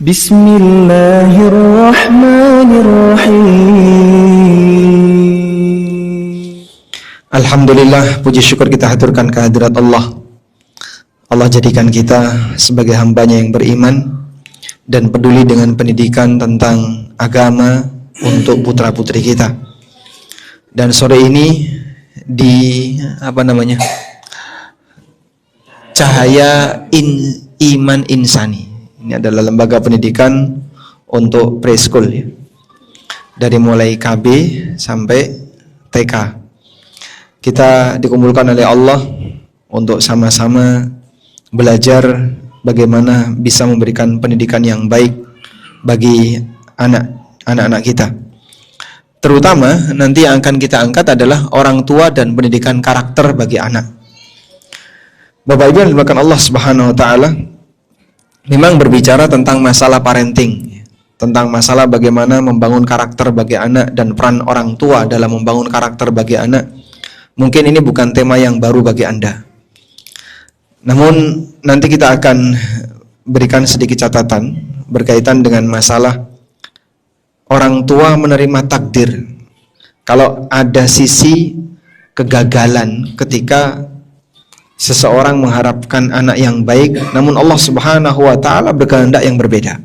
Bismillahirrahmanirrahim. Alhamdulillah, puji syukur kita haturkan kehadirat Allah. Allah jadikan kita sebagai hambanya yang beriman dan peduli dengan pendidikan tentang agama untuk putra-putri kita. Dan sore ini di Cahaya Iman Insani. Ini adalah lembaga pendidikan untuk preschool ya. Dari mulai KB sampai TK. Kita dikumpulkan oleh Allah untuk sama-sama belajar bagaimana bisa memberikan pendidikan yang baik bagi anak-anak kita. Terutama nanti yang akan kita angkat adalah orang tua dan pendidikan karakter bagi anak. Bapak Ibu yang dimuliakan Allah Subhanahu wa taala, memang berbicara tentang masalah parenting, tentang masalah bagaimana membangun karakter bagi anak dan peran orang tua dalam membangun karakter bagi anak. Mungkin ini bukan tema yang baru bagi Anda. Namun nanti kita akan berikan sedikit catatan berkaitan dengan masalah orang tua menerima takdir. Kalau ada sisi kegagalan ketika seseorang mengharapkan anak yang baik, namun Allah Subhanahu wa taala berkehendak yang berbeda.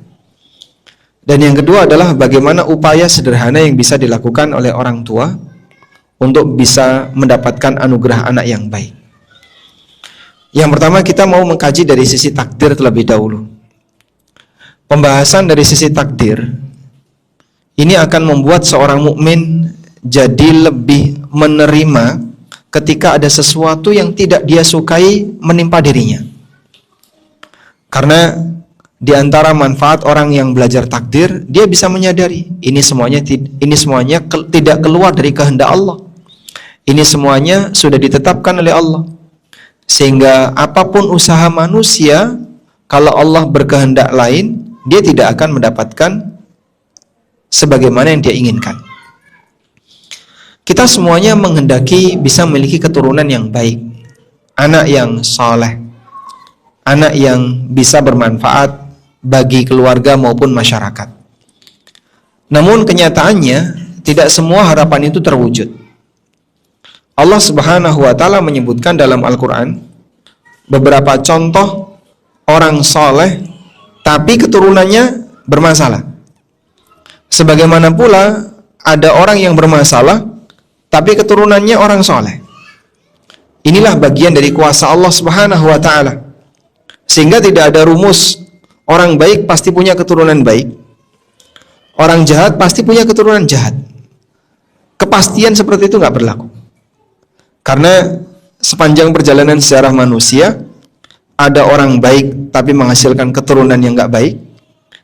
Dan yang kedua adalah bagaimana upaya sederhana yang bisa dilakukan oleh orang tua untuk bisa mendapatkan anugerah anak yang baik. Yang pertama, kita mau mengkaji dari sisi takdir terlebih dahulu. Pembahasan dari sisi takdir ini akan membuat seorang mukmin jadi lebih menerima ketika ada sesuatu yang tidak dia sukai menimpa dirinya. Karena di antara manfaat orang yang belajar takdir, dia bisa menyadari ini semuanya tidak keluar dari kehendak Allah. Ini semuanya sudah ditetapkan oleh Allah. Sehingga apapun usaha manusia, kalau Allah berkehendak lain, dia tidak akan mendapatkan sebagaimana yang dia inginkan. Kita semuanya menghendaki bisa memiliki keturunan yang baik, anak yang saleh, anak yang bisa bermanfaat bagi keluarga maupun masyarakat. Namun kenyataannya tidak semua harapan itu terwujud. Allah Subhanahu wa taala menyebutkan dalam Al-Qur'an beberapa contoh orang saleh tapi keturunannya bermasalah. Sebagaimana pula ada orang yang bermasalah tapi keturunannya orang soleh. Inilah bagian dari kuasa Allah Subhanahu wa ta'ala. Sehingga tidak ada rumus orang baik pasti punya keturunan baik, orang jahat pasti punya keturunan jahat. Kepastian seperti itu nggak berlaku. Karena sepanjang perjalanan sejarah manusia, ada orang baik tapi menghasilkan keturunan yang nggak baik.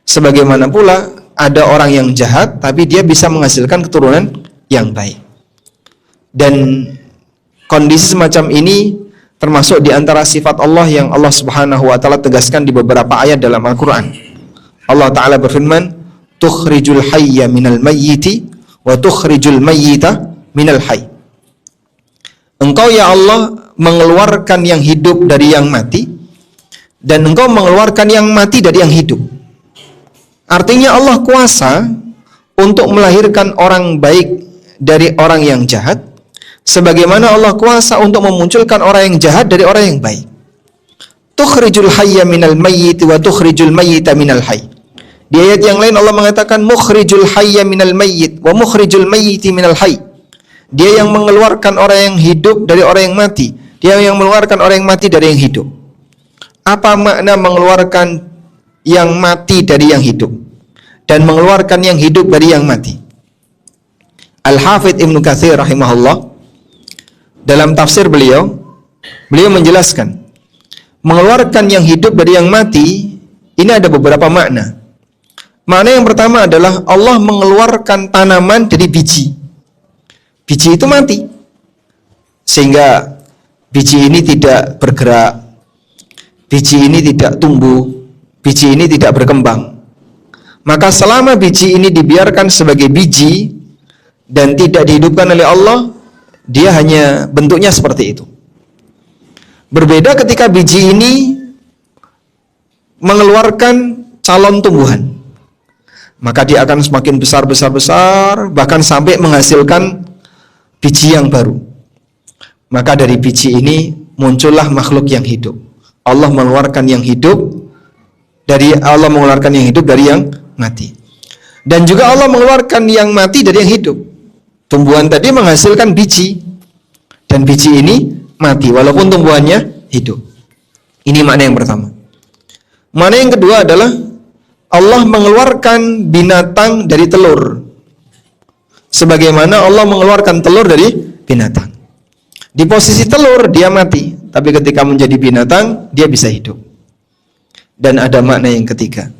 Sebagaimana pula ada orang yang jahat tapi dia bisa menghasilkan keturunan yang baik. Dan kondisi semacam ini termasuk di antara sifat Allah yang Allah Subhanahu wa taala tegaskan di beberapa ayat dalam Al-Qur'an. Allah taala berfirman, "Tukhrijul hayya minal mayyiti wa tukhrijul mayyita minal hayy." Engkau ya Allah mengeluarkan yang hidup dari yang mati, dan Engkau mengeluarkan yang mati dari yang hidup. Artinya Allah kuasa untuk melahirkan orang baik dari orang yang jahat, sebagaimana Allah kuasa untuk memunculkan orang yang jahat dari orang yang baik. Tukhrijul hayya minal mayyit wa tukhrijul mayyita minal hayy. Di ayat yang lain Allah mengatakan mukhrijul hayya minal mayyit wa mukhrijul mayyiti minal hayy. Dia yang mengeluarkan orang yang hidup dari orang yang mati. Dia yang mengeluarkan orang yang mati dari yang hidup. Apa makna mengeluarkan yang mati dari yang hidup dan mengeluarkan yang hidup dari yang mati? Al-Hafidh Ibnu Katsir rahimahullah dalam tafsir beliau menjelaskan mengeluarkan yang hidup dari yang mati ini ada beberapa makna. Makna yang pertama adalah Allah mengeluarkan tanaman dari biji. Biji itu mati sehingga biji ini tidak bergerak, biji ini tidak tumbuh, biji ini tidak berkembang. Maka selama biji ini dibiarkan sebagai biji dan tidak dihidupkan oleh Allah, dia hanya bentuknya seperti itu. Berbeda ketika biji ini mengeluarkan calon tumbuhan. Maka dia akan semakin besar, bahkan sampai menghasilkan biji yang baru. Maka dari biji ini muncullah makhluk yang hidup. Allah mengeluarkan yang hidup dari yang mati. Dan juga Allah mengeluarkan yang mati dari yang hidup. Tumbuhan tadi menghasilkan biji, dan biji ini mati walaupun tumbuhannya hidup. Ini makna yang pertama. Makna yang kedua adalah Allah mengeluarkan binatang dari telur, sebagaimana Allah mengeluarkan telur dari binatang. Di posisi telur dia mati, tapi ketika menjadi binatang dia bisa hidup. Dan ada makna yang ketiga.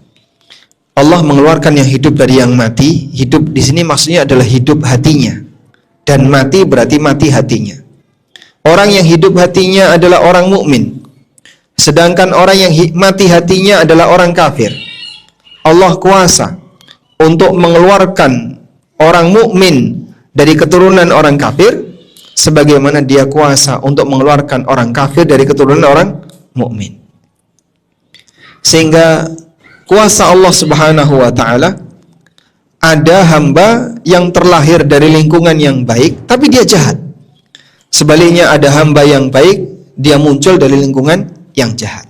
Allah mengeluarkan yang hidup dari yang mati. Hidup di sini maksudnya adalah hidup hatinya, dan mati berarti mati hatinya. Orang yang hidup hatinya adalah orang mukmin, sedangkan orang yang mati hatinya adalah orang kafir. Allah kuasa untuk mengeluarkan orang mukmin dari keturunan orang kafir, sebagaimana dia kuasa untuk mengeluarkan orang kafir dari keturunan orang mukmin. Sehingga kuasa Allah Subhanahu wa ta'ala, ada hamba yang terlahir dari lingkungan yang baik tapi dia jahat. Sebaliknya ada hamba yang baik, dia muncul dari lingkungan yang jahat.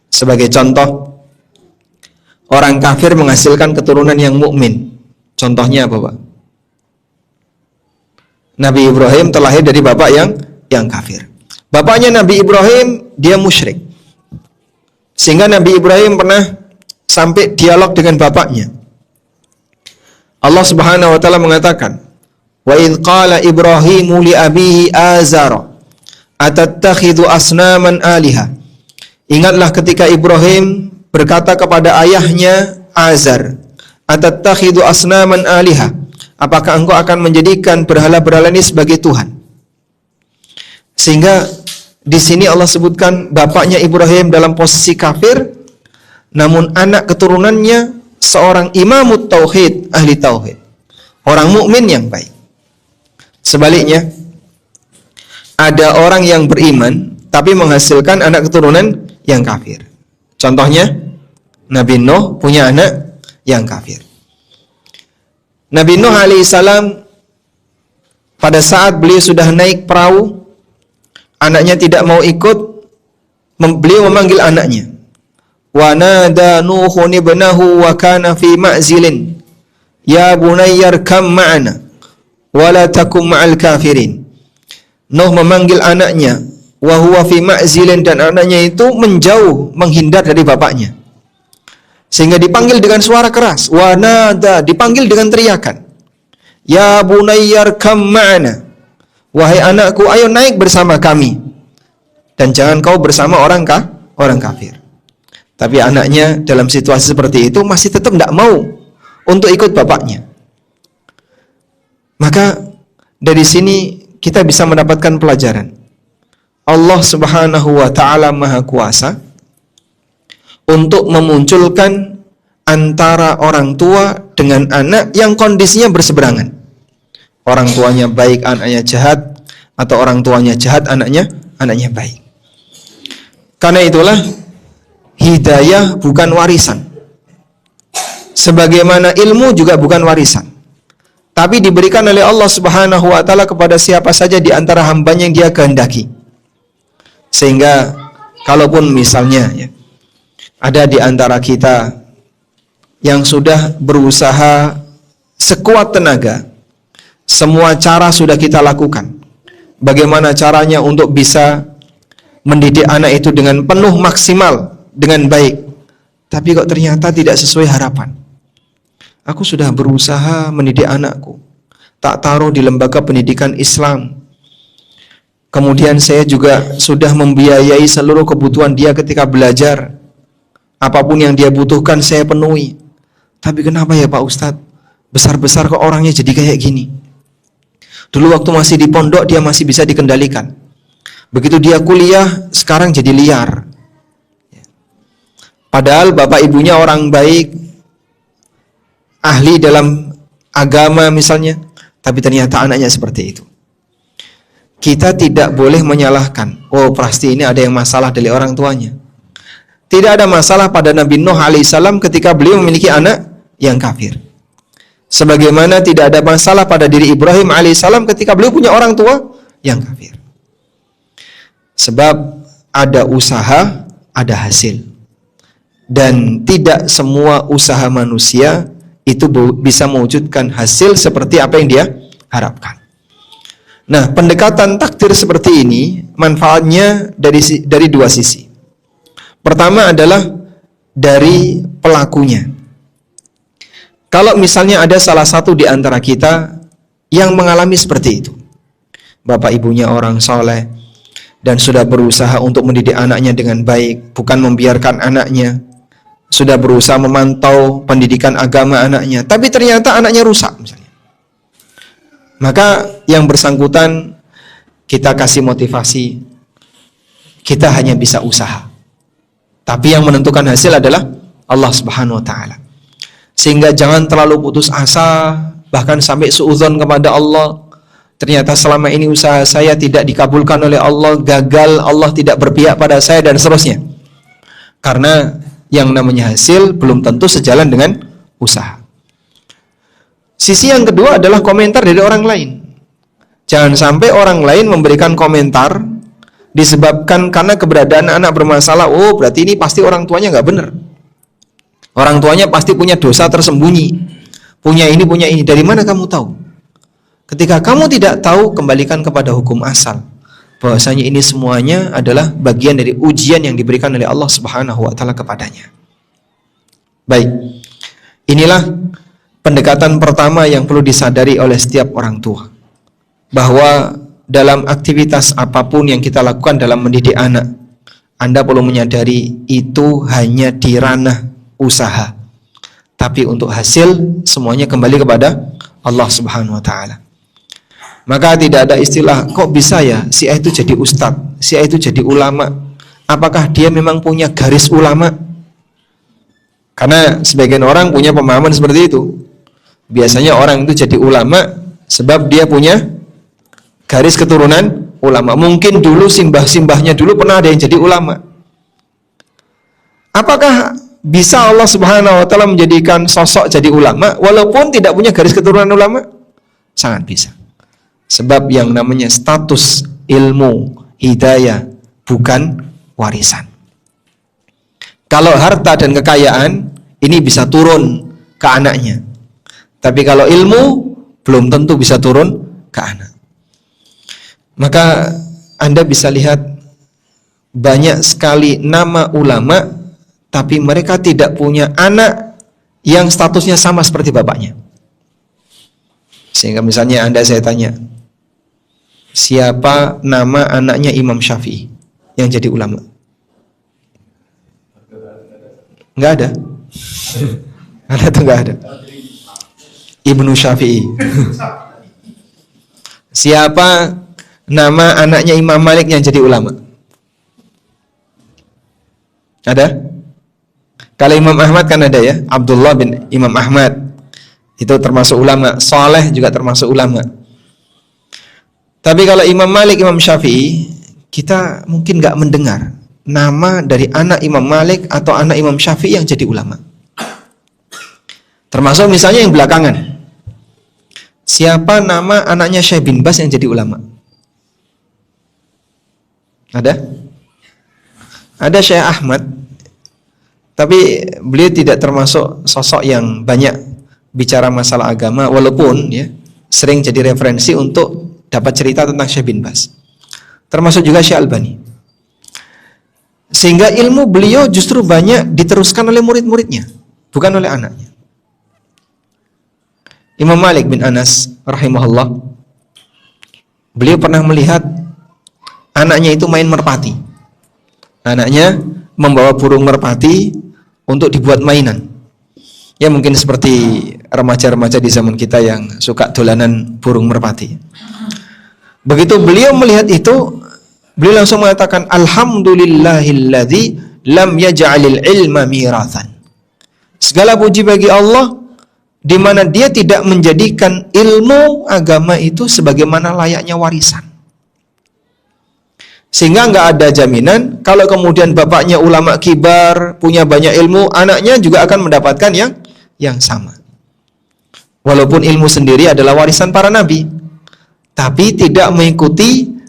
Sebagai contoh, orang kafir menghasilkan keturunan yang mukmin. Contohnya apa, Pak? Nabi Ibrahim terlahir dari bapak yang kafir. Bapaknya Nabi Ibrahim dia musyrik, sehingga Nabi Ibrahim pernah sampai dialog dengan bapaknya. Allah Subhanahu wa taala mengatakan, "Wa idz qala Ibrahimu li abihi Azara atattakhidhu asnaman aliha." Ingatlah ketika Ibrahim berkata kepada ayahnya Azar, "Atattakhidhu asnaman aliha?" Apakah engkau akan menjadikan berhala-berhala ini sebagai Tuhan? Sehingga di sini Allah sebutkan bapaknya Ibrahim dalam posisi kafir, namun anak keturunannya seorang imamut tauhid, ahli tauhid, orang mukmin yang baik. Sebaliknya, ada orang yang beriman tapi menghasilkan anak keturunan yang kafir. Contohnya, Nabi Nuh punya anak yang kafir. Nabi Nuh alaihissalam pada saat beliau sudah naik perahu, anaknya tidak mau ikut, beliau memanggil anaknya. Wa nada Nuhun ibnahu wa kana fi ma'zilin ya bunayya arkam ma'ana wa la takum ma'al kafirin. Nuh memanggil anaknya wa huwa fi ma'zilin, dan anaknya itu menjauh, menghindar dari bapaknya. Sehingga dipanggil dengan suara keras, wa nada, dipanggil dengan teriakan. Ya bunayya arkam ma'ana, wahai anakku, ayo naik bersama kami, dan jangan kau bersama orang kafir. Tapi anaknya dalam situasi seperti itu masih tetap tidak mau untuk ikut bapaknya. Maka dari sini kita bisa mendapatkan pelajaran. Allah Subhanahu wa ta'ala Maha Kuasa untuk memunculkan antara orang tua dengan anak yang kondisinya berseberangan. Orang tuanya baik, anaknya jahat, atau orang tuanya jahat, anaknya baik. Karena itulah hidayah bukan warisan, sebagaimana ilmu juga bukan warisan, tapi diberikan oleh Allah Subhanahu wa ta'ala kepada siapa saja di antara hambanya yang dia kehendaki. Sehingga kalaupun misalnya ada di antara kita yang sudah berusaha sekuat tenaga, semua cara sudah kita lakukan, bagaimana caranya untuk bisa mendidik anak itu dengan penuh maksimal, dengan baik, tapi kok ternyata tidak sesuai harapan. Aku sudah berusaha mendidik anakku, tak taruh di lembaga pendidikan Islam, kemudian saya juga sudah membiayai seluruh kebutuhan dia ketika belajar, apapun yang dia butuhkan saya penuhi, tapi kenapa ya Pak Ustadz, besar-besar kok orangnya jadi kayak gini? Dulu waktu masih di pondok dia masih bisa dikendalikan, begitu dia kuliah sekarang jadi liar. Padahal bapak ibunya orang baik, ahli dalam agama misalnya, tapi ternyata anaknya seperti itu. Kita tidak boleh menyalahkan, oh pasti ini ada yang masalah dari orang tuanya. Tidak ada masalah pada Nabi Nuh alaihissalam ketika beliau memiliki anak yang kafir. Sebagaimana tidak ada masalah pada diri Ibrahim alaihissalam ketika beliau punya orang tua yang kafir. Sebab ada usaha, ada hasil. Dan tidak semua usaha manusia itu bisa mewujudkan hasil seperti apa yang dia harapkan. Nah, pendekatan takdir seperti ini manfaatnya dari dua sisi. Pertama adalah dari pelakunya. Kalau misalnya ada salah satu di antara kita yang mengalami seperti itu, bapak ibunya orang soleh dan sudah berusaha untuk mendidik anaknya dengan baik, bukan membiarkan anaknya, sudah berusaha memantau pendidikan agama anaknya, tapi ternyata anaknya rusak misalnya. Maka yang bersangkutan kita kasih motivasi, kita hanya bisa usaha. Tapi yang menentukan hasil adalah Allah Subhanahu wa taala. Sehingga jangan terlalu putus asa, bahkan sampai suudzon kepada Allah. Ternyata selama ini usaha saya tidak dikabulkan oleh Allah, gagal, Allah tidak berpihak pada saya dan seterusnya. Karena yang namanya hasil belum tentu sejalan dengan usaha. Sisi yang kedua adalah komentar dari orang lain. Jangan sampai orang lain memberikan komentar disebabkan karena keberadaan anak bermasalah. Oh, berarti ini pasti orang tuanya nggak benar. Orang tuanya pasti punya dosa tersembunyi. Punya ini. Dari mana kamu tahu? Ketika kamu tidak tahu, kembalikan kepada hukum asal. Bahwasanya ini semuanya adalah bagian dari ujian yang diberikan oleh Allah Subhanahu wa taala kepadanya. Baik. Inilah pendekatan pertama yang perlu disadari oleh setiap orang tua. Bahwa dalam aktivitas apapun yang kita lakukan dalam mendidik anak, Anda perlu menyadari itu hanya di ranah usaha. Tapi untuk hasil semuanya kembali kepada Allah Subhanahu wa taala. Maka tidak ada istilah kok bisa ya si A itu jadi ustadz, si A itu jadi ulama. Apakah dia memang punya garis ulama? Karena sebagian orang punya pemahaman seperti itu. Biasanya orang itu jadi ulama sebab dia punya garis keturunan ulama. Mungkin dulu simbah-simbahnya dulu pernah ada yang jadi ulama. Apakah bisa Allah Subhanahu wa taala menjadikan sosok jadi ulama walaupun tidak punya garis keturunan ulama? Sangat bisa. Sebab yang namanya status ilmu, hidayah bukan warisan. Kalau harta dan kekayaan ini bisa turun ke anaknya. Tapi kalau ilmu belum tentu bisa turun ke anak. Maka Anda bisa lihat banyak sekali nama ulama tapi mereka tidak punya anak yang statusnya sama seperti bapaknya. Sehingga misalnya saya tanya, siapa nama anaknya Imam Syafi'i yang jadi ulama? Enggak ada. Ada tuh enggak ada. Ibnu Syafi'i. Siapa nama anaknya Imam Malik yang jadi ulama? Ada? Kalau Imam Ahmad kan ada ya, Abdullah bin Imam Ahmad. Itu termasuk ulama, Saleh juga termasuk ulama. Tapi kalau Imam Malik, Imam Syafi'i, kita mungkin nggak mendengar nama dari anak Imam Malik atau anak Imam Syafi'i yang jadi ulama. Termasuk misalnya yang belakangan. Siapa nama anaknya Syekh bin Bas yang jadi ulama? Ada? Ada Syekh Ahmad, tapi beliau tidak termasuk sosok yang banyak bicara masalah agama, walaupun ya sering jadi referensi untuk dapat cerita tentang Syekh bin Bas. Termasuk juga Syekh Albani. Sehingga ilmu beliau justru banyak diteruskan oleh murid-muridnya, bukan oleh anaknya. Imam Malik bin Anas rahimahullah, beliau pernah melihat anaknya itu main merpati. Anaknya membawa burung merpati untuk dibuat mainan. Ya mungkin seperti remaja-remaja di zaman kita yang suka dolanan burung merpati. Begitu beliau melihat itu, beliau langsung mengatakan, Alhamdulillahilladzi lam yaj'alil ilma mirathan. Segala puji bagi Allah di mana Dia tidak menjadikan ilmu agama itu sebagaimana layaknya warisan. Sehingga nggak ada jaminan kalau kemudian bapaknya ulama kibar, punya banyak ilmu, anaknya juga akan mendapatkan yang sama. Walaupun ilmu sendiri adalah warisan para nabi, tapi tidak mengikuti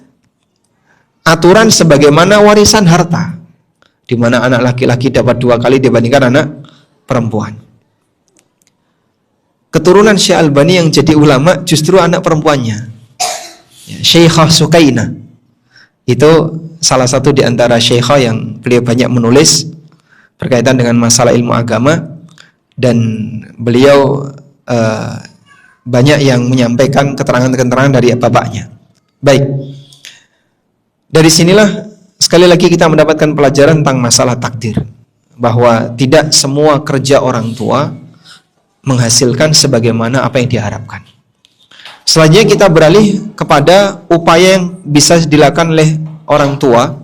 aturan sebagaimana warisan harta, di mana anak laki-laki dapat 2 kali dibandingkan anak perempuan. Keturunan Syekh Albani yang jadi ulama justru anak perempuannya, Syekhah Sukainah. Itu salah satu di antara syekhah yang beliau banyak menulis berkaitan dengan masalah ilmu agama, dan beliau banyak yang menyampaikan keterangan-keterangan dari bapaknya. Baik, dari sinilah sekali lagi kita mendapatkan pelajaran tentang masalah takdir, bahwa tidak semua kerja orang tua menghasilkan sebagaimana apa yang diharapkan. Selanjutnya kita beralih kepada upaya yang bisa dilakukan oleh orang tua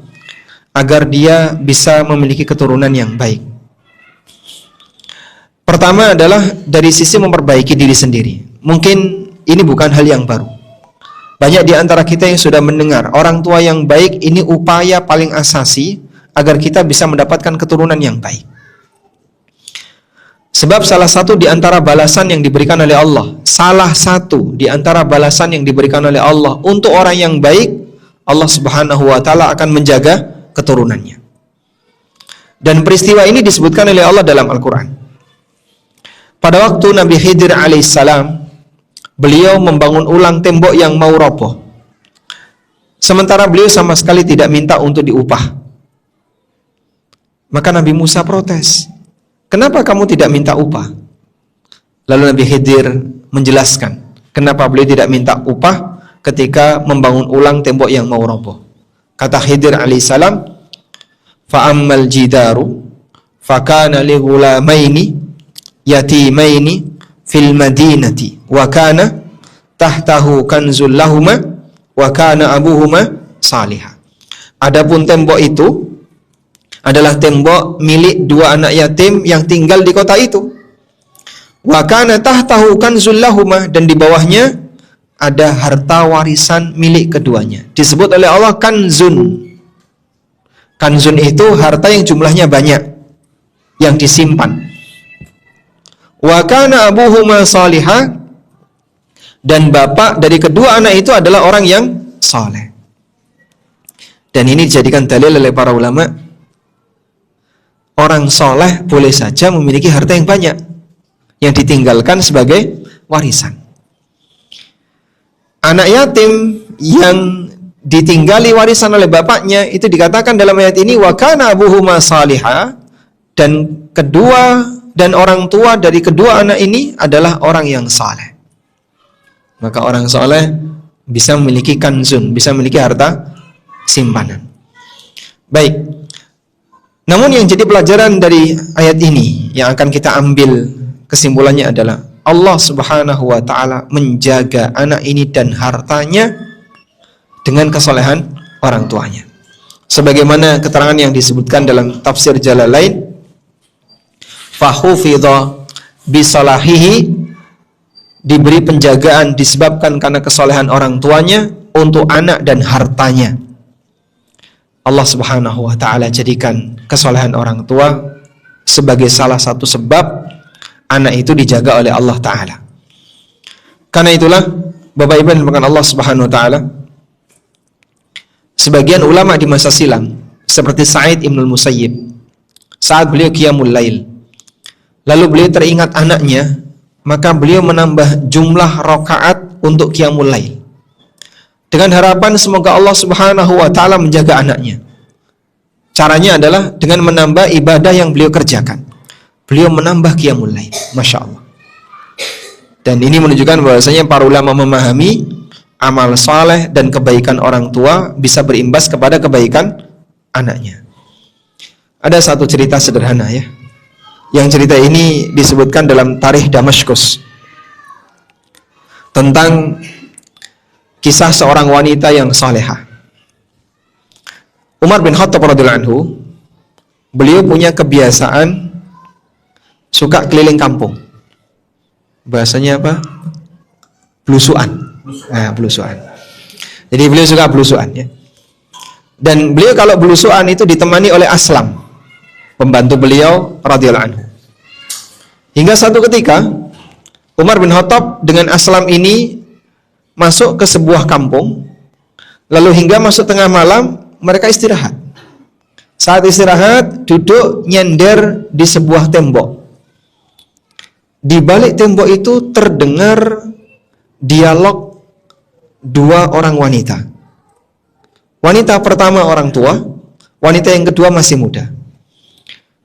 agar dia bisa memiliki keturunan yang baik. Pertama adalah dari sisi memperbaiki diri sendiri. Mungkin ini bukan hal yang baru. Banyak di antara kita yang sudah mendengar orang tua yang baik ini upaya paling asasi agar kita bisa mendapatkan keturunan yang baik. Sebab salah satu di antara balasan yang diberikan oleh Allah, salah satu di antara balasan yang diberikan oleh Allah untuk orang yang baik, Allah Subhanahu wa taala akan menjaga keturunannya. Dan peristiwa ini disebutkan oleh Allah dalam Al-Qur'an. Pada waktu Nabi Khidir alaihissalam, beliau membangun ulang tembok yang mau roboh. Sementara beliau sama sekali tidak minta untuk diupah. Maka Nabi Musa protes, "Kenapa kamu tidak minta upah?" Lalu Nabi Khidir menjelaskan kenapa beliau tidak minta upah ketika membangun ulang tembok yang mau roboh. Kata Khidir alaihissalam, "Fa'ammal jidaru fakana li ghulamaini yatimaini fil madinati wa kana tahtahu kanzul lahuma wa kana abuhuma salihah." Adapun tembok itu adalah tembok milik 2 anak yatim yang tinggal di kota itu. Wa kana tahtahu kanzul lahuma, dan di bawahnya ada harta warisan milik keduanya. Disebut oleh Allah kanzun. Kanzun itu harta yang jumlahnya banyak, yang disimpan. Wa kana abuhuma salihah, dan bapak dari kedua anak itu adalah orang yang saleh. Dan ini dijadikan dalil oleh para ulama, orang soleh boleh saja memiliki harta yang banyak yang ditinggalkan sebagai warisan. Anak yatim yang ditinggali warisan oleh bapaknya itu dikatakan dalam ayat ini wa kana abuhuma salihah, dan orang tua dari kedua anak ini adalah orang yang saleh. Maka orang saleh bisa memiliki kanzun, bisa memiliki harta simpanan. Baik. Namun yang jadi pelajaran dari ayat ini yang akan kita ambil kesimpulannya adalah Allah Subhanahu wa taala menjaga anak ini dan hartanya dengan kesolehan orang tuanya. Sebagaimana keterangan yang disebutkan dalam tafsir Jalalain, fahufidha bisalahihi, diberi penjagaan disebabkan karena kesolehan orang tuanya untuk anak dan hartanya. Allah Subhanahu wa taala jadikan kesolehan orang tua sebagai salah satu sebab anak itu dijaga oleh Allah taala. Karena itulah Bapak Ibu yang dimuliakan Allah Subhanahu wa taala, sebagian ulama di masa silam seperti Sa'id Ibnul Musayyib, saat beliau qiyamul lail, lalu beliau teringat anaknya, maka beliau menambah jumlah rakaat untuk qiyamul lail dengan harapan semoga Allah Subhanahu wa taala menjaga anaknya. Caranya adalah dengan menambah ibadah yang beliau kerjakan. Beliau menambah qiyamul lail, Masya Allah. Dan ini menunjukkan bahwasanya para ulama memahami amal saleh dan kebaikan orang tua bisa berimbas kepada kebaikan anaknya. Ada satu cerita sederhana ya, yang cerita ini disebutkan dalam Tarikh Damaskus tentang kisah seorang wanita yang salehah. Umar bin Khattab radhiyallahu anhu, beliau punya kebiasaan suka keliling kampung. Bahasanya apa? Blusuan. Nah, blusuan. Jadi beliau suka blusuan ya. Dan beliau kalau belusuan itu ditemani oleh Aslam, pembantu beliau radhiyallahu anhu. Hingga satu ketika Umar bin Khattab dengan Aslam ini masuk ke sebuah kampung, lalu hingga masuk tengah malam mereka istirahat. Saat istirahat duduk nyender di sebuah tembok. Di balik tembok itu terdengar dialog dua orang wanita. Wanita pertama orang tua, wanita yang kedua masih muda.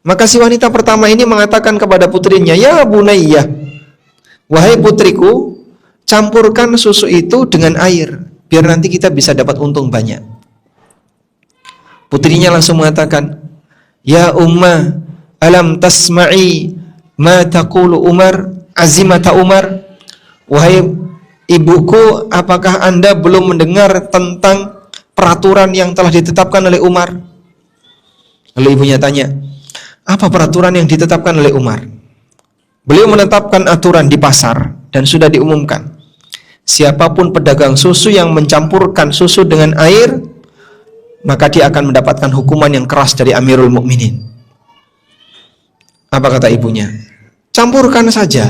Maka si wanita pertama ini mengatakan kepada putrinya, "Ya Bunayyah, wahai putriku, campurkan susu itu dengan air, biar nanti kita bisa dapat untung banyak." Putrinya langsung mengatakan, "Ya Ummah, alam tasma'i ma taqulu Umar, azimata Umar?" Wahai ibuku, apakah Anda belum mendengar tentang peraturan yang telah ditetapkan oleh Umar? Lalu ibunya tanya, "Apa peraturan yang ditetapkan oleh Umar?" Beliau menetapkan aturan di pasar dan sudah diumumkan, siapapun pedagang susu yang mencampurkan susu dengan air, maka dia akan mendapatkan hukuman yang keras dari Amirul Mukminin. Apa kata ibunya? "Campurkan saja.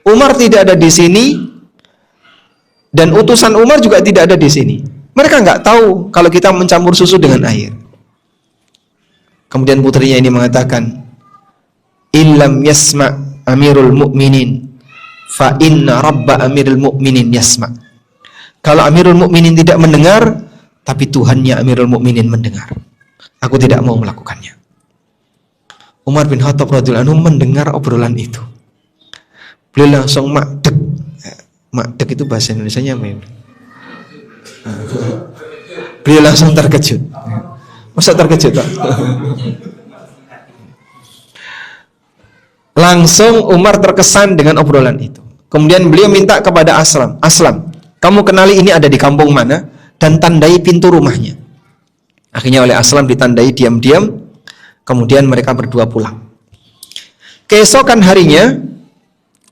Umar tidak ada di sini dan utusan Umar juga tidak ada di sini. Mereka nggak tahu kalau kita mencampur susu dengan air." Kemudian putrinya ini mengatakan, "Illam yasma' Amirul Mukminin, fa inna Rabba Amirul Mukminin yasma'." Kalau Amirul Mukminin tidak mendengar, tapi Tuhannya Amirul Mukminin mendengar. Aku tidak mau melakukannya. Umar bin Khattab radhiyallahu anhu mendengar obrolan itu. Beliau langsung makdek. Makdek itu bahasa Indonesianya apa ya? Beliau langsung terkejut. Masa terkejut, Pak? Langsung Umar terkesan dengan obrolan itu. Kemudian beliau minta kepada Aslam, "Aslam, kamu kenali ini ada di kampung mana? Dan tandai pintu rumahnya." Akhirnya oleh Aslam ditandai diam-diam. Kemudian mereka berdua pulang. Keesokan harinya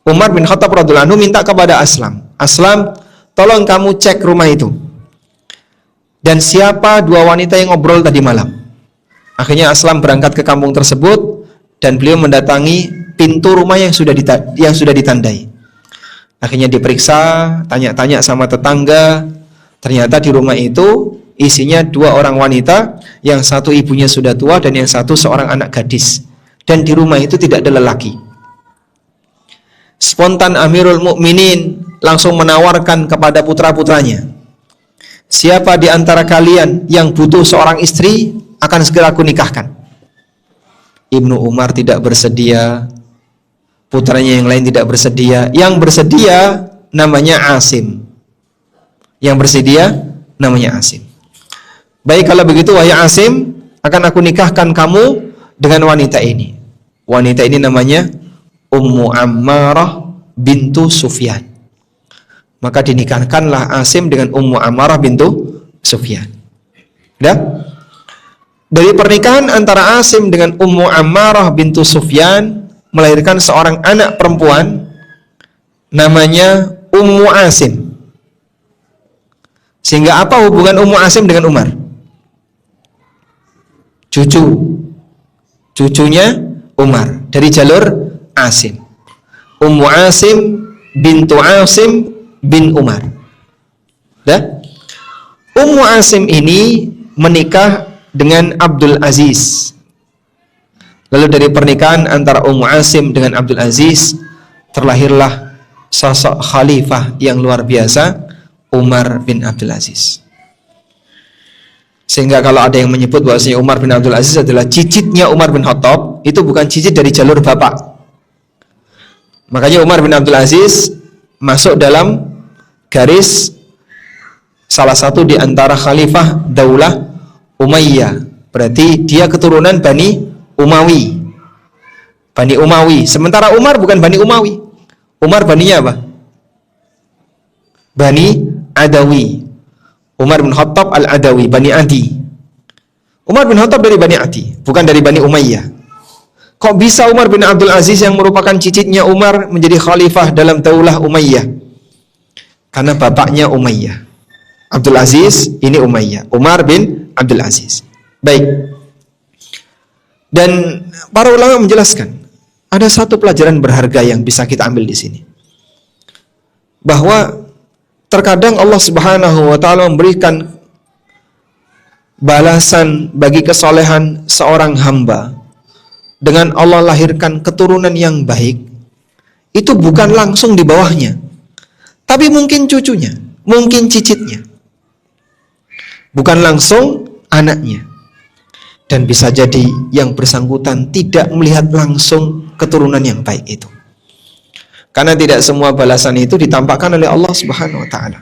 Umar bin Khattab radhiyallahu anhu minta kepada Aslam, "Aslam, tolong kamu cek rumah itu. Dan siapa dua wanita yang ngobrol tadi malam?" Akhirnya Aslam berangkat ke kampung tersebut dan beliau mendatangi pintu rumah yang sudah ditandai. Akhirnya diperiksa, tanya-tanya sama tetangga. Ternyata di rumah itu isinya dua orang wanita, yang satu ibunya sudah tua dan yang satu seorang anak gadis. Dan di rumah itu tidak ada lelaki. Spontan Amirul Mukminin langsung menawarkan kepada putra-putranya, "Siapa di antara kalian yang butuh seorang istri, akan segera aku nikahkan." Ibnu Umar tidak bersedia, putranya yang lain tidak bersedia. Yang bersedia namanya Asim. Yang bersedia namanya Asim. "Baik, kalau begitu wahai Asim, akan aku nikahkan kamu dengan wanita ini." Wanita ini namanya Ummu Ammarah bintu Sufyan. Maka dinikahkanlah Asim dengan Ummu Ammarah bintu Sufyan. Ya? Dari pernikahan antara Asim dengan Ummu Ammarah bintu Sufyan melahirkan seorang anak perempuan namanya Ummu Asim. Sehingga apa hubungan Ummu Asim dengan Umar? Cucunya Umar dari jalur Asim. Ummu Asim bintu Asim bin Umar. Dah? Ummu Asim ini menikah dengan Abdul Aziz. Lalu dari pernikahan antara Ummu Asim dengan Abdul Aziz terlahirlah sosok khalifah yang luar biasa, Umar bin Abdul Aziz. Sehingga kalau ada yang menyebut bahwasanya Umar bin Abdul Aziz adalah cicitnya Umar bin Khattab, itu bukan cicit dari jalur bapak. Makanya Umar bin Abdul Aziz masuk dalam garis salah satu di antara khalifah Daulah Umayyah. Berarti dia keturunan Bani Umawi. Bani Umawi. Sementara Umar bukan Bani Umawi. Umar baninya apa? Bani Adawi. Umar bin Khattab Al-Adawi, Bani Adi. Umar bin Khattab dari Bani Adi, bukan dari Bani Umayyah. Kok bisa Umar bin Abdul Aziz yang merupakan cicitnya Umar menjadi khalifah dalam Daulah Umayyah? Karena bapaknya Umayyah. Abdul Aziz ini Umayyah, Umar bin Abdul Aziz. Baik. Dan para ulama menjelaskan, ada satu pelajaran berharga yang bisa kita ambil di sini. Bahwa terkadang Allah Subhanahu wa taala memberikan balasan bagi kesolehan seorang hamba dengan Allah lahirkan keturunan yang baik. Itu bukan langsung di bawahnya, tapi mungkin cucunya, mungkin cicitnya. Bukan langsung anaknya. Dan bisa jadi yang bersangkutan tidak melihat langsung keturunan yang baik itu. Karena tidak semua balasan itu ditampakkan oleh Allah Subhanahu wa taala.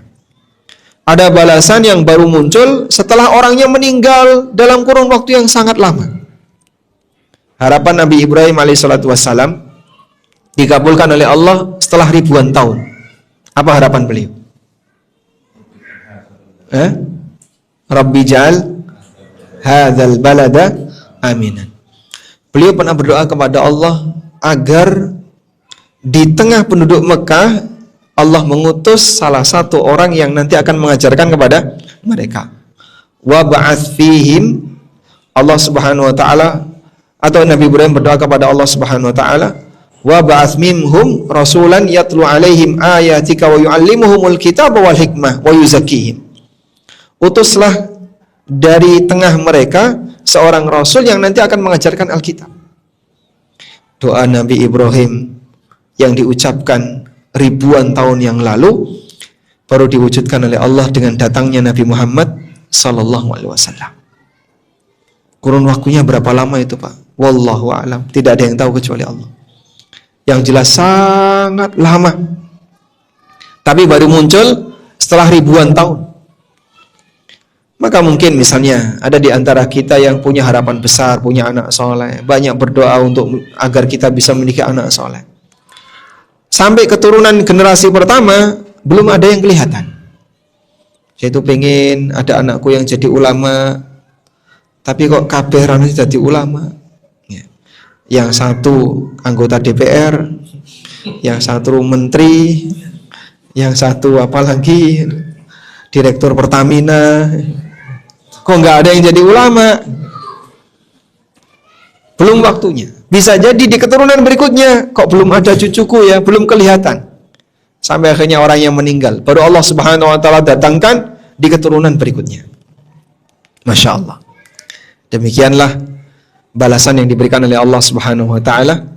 Ada balasan yang baru muncul setelah orangnya meninggal dalam kurun waktu yang sangat lama. Harapan Nabi Ibrahim alaihissalatu wassalam dikabulkan oleh Allah setelah ribuan tahun. Apa harapan beliau? Rabbi ja'al hadzal balada aminan. Beliau pernah berdoa kepada Allah agar di tengah penduduk Mekah Allah mengutus salah satu orang yang nanti akan mengajarkan kepada mereka. Wa ba'ats fihim, Allah Subhanahu wa taala, atau Nabi Ibrahim berdoa kepada Allah Subhanahu wa taala, wa ba'ats minhum rasulan yatlu alaihim ayatika wa yu'allimuhumul kitaba wal hikmah wa yuzakkihim. Utuslah dari tengah mereka seorang rasul yang nanti akan mengajarkan Alkitab. Doa Nabi Ibrahim yang diucapkan ribuan tahun yang lalu baru diwujudkan oleh Allah dengan datangnya Nabi Muhammad sallallahu alaihi wasallam. Kurun waktunya berapa lama itu, Pak? Wallahu a'lam. Tidak ada yang tahu kecuali Allah. Yang jelas sangat lama. Tapi baru muncul setelah ribuan tahun. Maka mungkin misalnya ada di antara kita yang punya harapan besar, punya anak soleh, banyak berdoa untuk agar kita bisa memiliki anak soleh. Sampai keturunan generasi pertama belum ada yang kelihatan. Saya itu pengen ada anakku yang jadi ulama, tapi kok kabeh rane jadi ulama. Yang satu anggota DPR, yang satu menteri, yang satu apalagi direktur Pertamina. Kok nggak ada yang jadi ulama? Belum waktunya. Bisa jadi di keturunan berikutnya, kok belum ada cucuku ya, belum kelihatan. Sampai akhirnya orang yang meninggal, baru Allah Subhanahu wa taala datangkan di keturunan berikutnya. Masya Allah. Demikianlah balasan yang diberikan oleh Allah Subhanahu wa taala.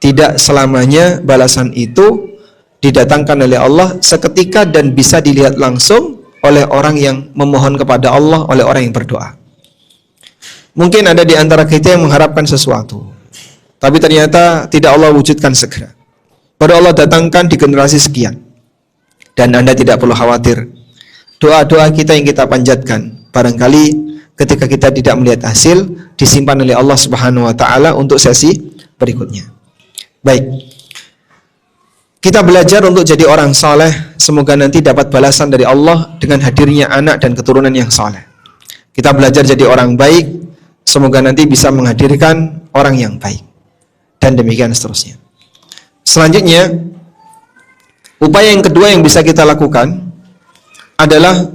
Tidak selamanya balasan itu didatangkan oleh Allah seketika dan bisa dilihat langsung oleh orang yang memohon kepada Allah, oleh orang yang berdoa. Mungkin ada di antara kita yang mengharapkan sesuatu, tapi ternyata tidak Allah wujudkan segera. Baru Allah datangkan di generasi sekian. Dan Anda tidak perlu khawatir. Doa-doa kita yang kita panjatkan, barangkali ketika kita tidak melihat hasil, disimpan oleh Allah Subhanahu wa taala untuk sesi berikutnya. Baik. Kita belajar untuk jadi orang saleh, semoga nanti dapat balasan dari Allah dengan hadirnya anak dan keturunan yang saleh. Kita belajar jadi orang baik, semoga nanti bisa menghadirkan orang yang baik. Dan demikian seterusnya. Selanjutnya, upaya yang kedua yang bisa kita lakukan adalah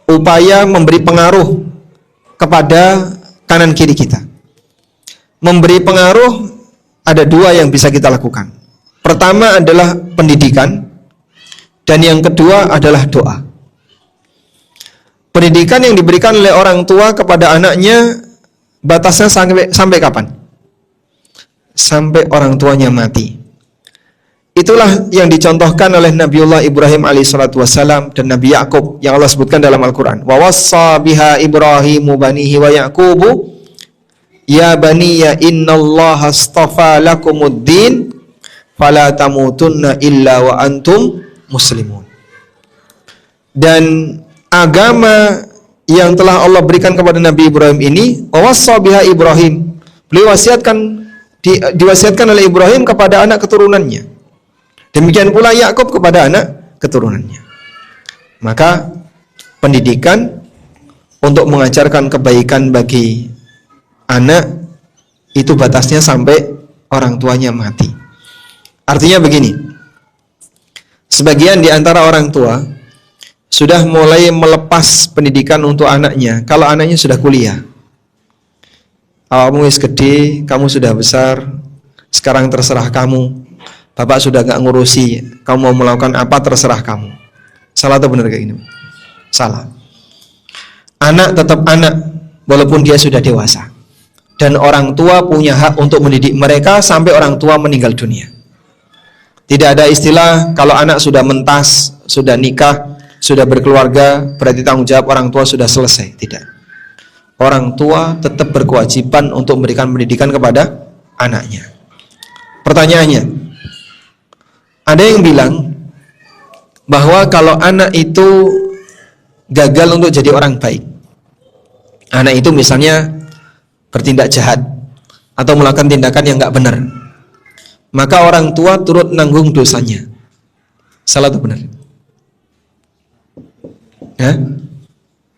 upaya memberi pengaruh kepada kanan kiri kita. Memberi pengaruh ada dua yang bisa kita lakukan. Pertama adalah pendidikan, dan yang kedua adalah doa. Pendidikan yang diberikan oleh orang tua kepada anaknya batasnya sampai kapan? Sampai orang tuanya mati. Itulah yang dicontohkan oleh Nabiullah Ibrahim alaihissalatu wassalam dan Nabi Yakub yang Allah sebutkan dalam Al-Quran. Wa wassa biha Ibrahimu banihi wa Yaqubu ya baniya innallaha astafa lakumuddin fala tamutunna illa wa antum muslimun. Dan agama yang telah Allah berikan kepada Nabi Ibrahim ini, wawassa biha Ibrahim, beliau diwasiatkan oleh Ibrahim kepada anak keturunannya. Demikian pula Yakub kepada anak keturunannya. Maka pendidikan untuk mengajarkan kebaikan bagi anak itu batasnya sampai orang tuanya mati. Artinya begini, sebagian di antara orang tua sudah mulai melepas pendidikan untuk anaknya kalau anaknya sudah kuliah. Awakmu wis gede, kamu sudah besar, sekarang terserah kamu. Bapak sudah gak ngurusi, kamu mau melakukan apa terserah kamu. Salah atau benar kayak gini? Salah. Anak tetap anak walaupun dia sudah dewasa. Dan orang tua punya hak untuk mendidik mereka sampai orang tua meninggal dunia. Tidak ada istilah kalau anak sudah mentas, sudah nikah, sudah berkeluarga, berarti tanggung jawab orang tua sudah selesai. Tidak. Orang tua tetap berkewajiban untuk memberikan pendidikan kepada anaknya. Pertanyaannya, ada yang bilang bahwa kalau anak itu gagal untuk jadi orang baik, anak itu misalnya bertindak jahat atau melakukan tindakan yang nggak benar, maka orang tua turut nanggung dosanya. Salah atau benar? Ya?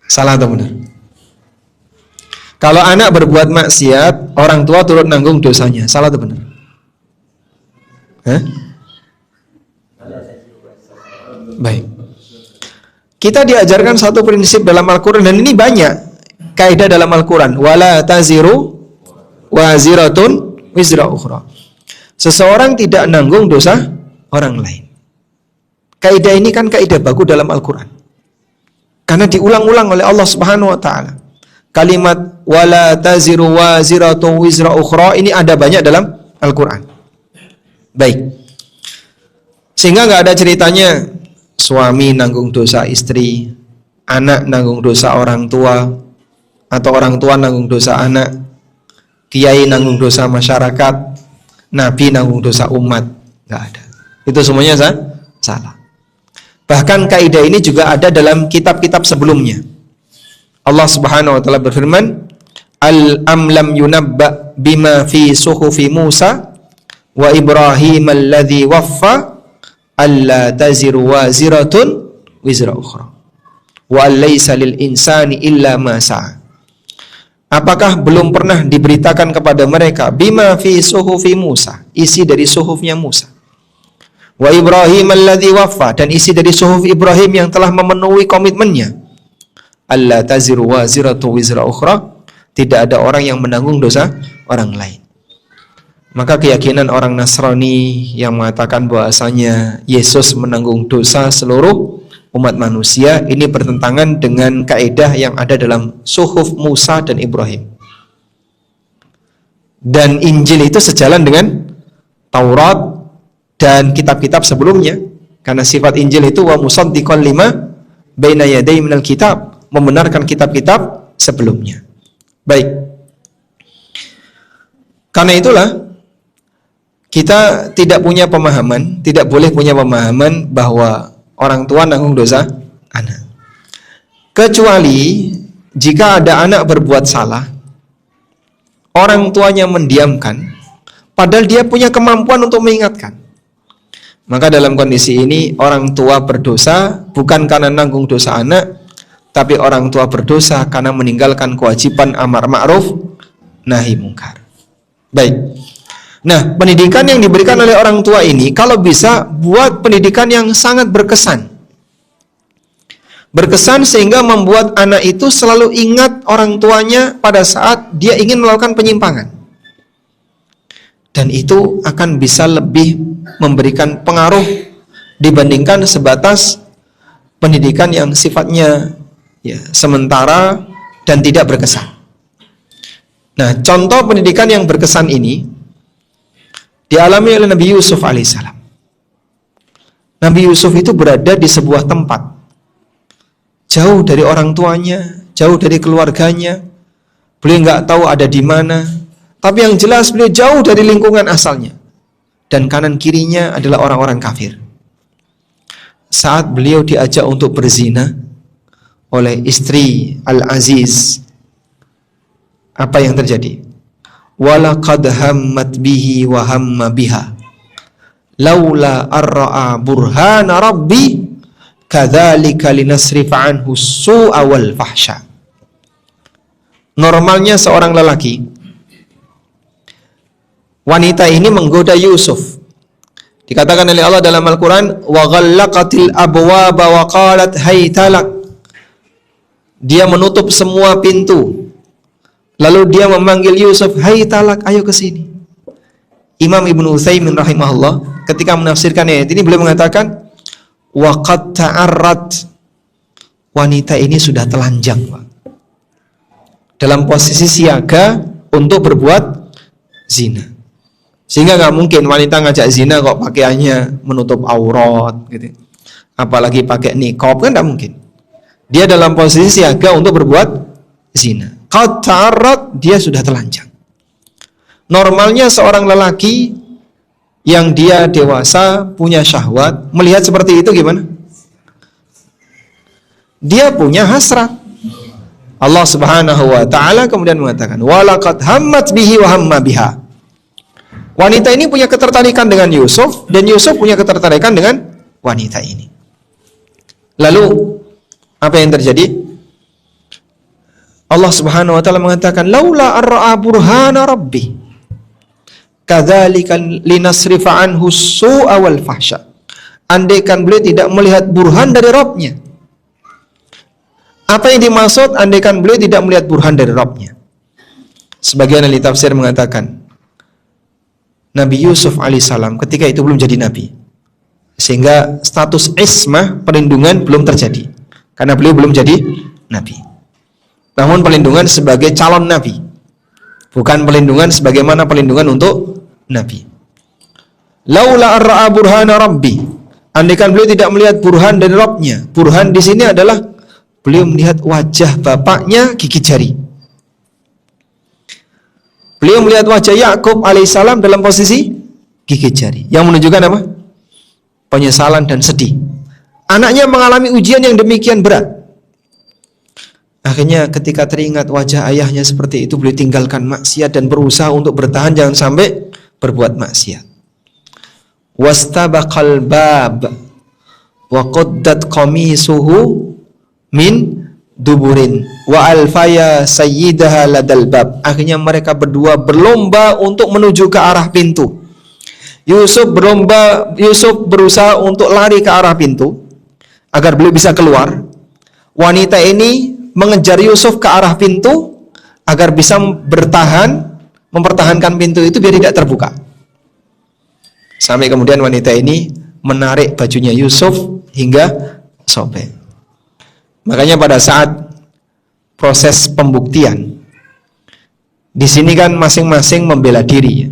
Salah atau benar? Kalau anak berbuat maksiat, orang tua turut nanggung dosanya. Salah atau benar? Hah? Baik. Kita diajarkan satu prinsip dalam Al-Quran, dan ini banyak kaidah dalam Al-Quran. Wala taziru waziratun wizra ukhra. Seseorang tidak nanggung dosa orang lain. Kaidah ini kan kaidah bagus dalam Al-Quran, karena diulang-ulang oleh Allah Subhanahu wa taala. Kalimat wala taziru waziratun wizra ukhra ini ada banyak dalam Al-Quran. Baik. Sehingga nggak ada ceritanya suami nanggung dosa istri, anak nanggung dosa orang tua, atau orang tua nanggung dosa anak, kiai nanggung dosa masyarakat, nabi nanggung dosa umat. Nggak ada. Itu semuanya salah. Bahkan kaidah ini juga ada dalam kitab-kitab sebelumnya. Allah Subhanahu wa taala berfirman, "Al-am lam yunabba bima fi suhufi Musa wa Ibrahim alladhi waffa alla taziru waziratun wizra ukhra wa laysa lil insani illa ma sa'a." Apakah belum pernah diberitakan kepada mereka bima fi suhufi Musa, isi dari suhufnya Musa, wa Ibrahim alladhi waffa, dan isi dari suhuf Ibrahim yang telah memenuhi komitmennya, alla taziru waziratu wizra ukhra, tidak ada orang yang menanggung dosa orang lain. Maka keyakinan orang Nasrani yang mengatakan bahwasanya Yesus menanggung dosa seluruh umat manusia, ini bertentangan dengan kaidah yang ada dalam suhuf Musa dan Ibrahim. Dan Injil itu sejalan dengan Taurat dan kitab-kitab sebelumnya, karena sifat Injil itu wa musaddiqan lima baina yaday minal kitab, membenarkan kitab-kitab sebelumnya. Baik. Karena itulah kita tidak punya pemahaman, tidak boleh punya pemahaman bahwa orang tua nanggung dosa anak. Kecuali jika ada anak berbuat salah, orang tuanya mendiamkan, padahal dia punya kemampuan untuk mengingatkan. Maka dalam kondisi ini orang tua berdosa bukan karena nanggung dosa anak, tapi orang tua berdosa karena meninggalkan kewajiban amar ma'ruf nahi mungkar. Baik. Nah, pendidikan yang diberikan oleh orang tua ini kalau bisa buat pendidikan yang sangat berkesan. Berkesan sehingga membuat anak itu selalu ingat orang tuanya pada saat dia ingin melakukan penyimpangan. Dan itu akan bisa lebih memberikan pengaruh dibandingkan sebatas pendidikan yang sifatnya sementara dan tidak berkesan. Nah, contoh pendidikan yang berkesan ini dialami oleh Nabi Yusuf alaihissalam. Nabi Yusuf itu berada di sebuah tempat jauh dari orang tuanya, jauh dari keluarganya. Beliau nggak tahu ada di mana, tapi yang jelas beliau jauh dari lingkungan asalnya, dan kanan kirinya adalah orang-orang kafir. Saat beliau diajak untuk berzina oleh istri Al-Aziz, apa yang terjadi? Walaqad hammat bihi wa hamma biha laula arra'a burhana rabbi kadzalika linasrifa anhu su'a wal fahsya. Normalnya seorang lelaki, wanita ini menggoda Yusuf Dikatakan oleh Allah dalam Al-Quran, wa ghallaqatil abwaba wa qalat haytalak. Dia menutup semua pintu. Lalu dia memanggil Yusuf, haytalak, ayo ke sini. Imam Ibnu Utsaimin rahimahullah ketika menafsirkan ayat ini beliau mengatakan, wa qad ta'arrat. Wanita ini sudah telanjang, Pak. Dalam posisi siaga untuk berbuat zina. Sehingga nggak mungkin wanita ngajak zina kok pakaiannya menutup aurat gitu. Apalagi pakai niqab, kan nggak mungkin. Dia dalam posisi siaga untuk berbuat zina. Qad ta'arrat, dia sudah telanjang. Normalnya seorang lelaki yang dia dewasa, punya syahwat, melihat seperti itu gimana? Dia punya hasrat. Allah Subhanahu wa taala kemudian mengatakan, walaqad hammat bihi wa hamma biha. Wanita ini punya ketertarikan dengan Yusuf dan Yusuf punya ketertarikan dengan wanita ini. Lalu apa yang terjadi? Allah Subhanahu wa taala mengatakan, laula ar-ra'a burhana rabbi kadzalika linasrifa anhu su'a wal fahsya. Andaikan beliau tidak melihat burhan dari Rabb-nya. Apa yang dimaksud andaikan beliau tidak melihat burhan dari Rabb-nya? Sebagian ahli tafsir mengatakan Nabi Yusuf alaihissalam ketika itu belum jadi nabi, sehingga status ismah, perlindungan, belum terjadi karena beliau belum jadi nabi. Namun perlindungan sebagai calon nabi, bukan perlindungan sebagaimana perlindungan untuk nabi. Laula ar-ra'a burhana rabbi, andaikan beliau tidak melihat burhan dari Rabb-nya. Burhan di sini adalah beliau melihat wajah bapaknya gigit jari. Beliau melihat wajah Yakub alaihissalam dalam posisi gigit jari, yang menunjukkan apa? Penyesalan dan sedih. Anaknya mengalami ujian yang demikian berat. Akhirnya ketika teringat wajah ayahnya seperti itu, beliau tinggalkan maksiat dan berusaha untuk bertahan jangan sampai berbuat maksiat. Wastabaqal bab wa qaddat qamisuhu min duburin wa alfaya sayyidaha ladal bab. Akhirnya mereka berdua berlomba untuk menuju ke arah pintu. Yusuf berusaha untuk lari ke arah pintu agar beliau bisa keluar. Wanita ini mengejar Yusuf ke arah pintu agar bisa mempertahankan pintu itu biar tidak terbuka. Sampai kemudian wanita ini menarik bajunya Yusuf hingga sobek. Makanya pada saat proses pembuktian, di sini kan masing-masing membela diri.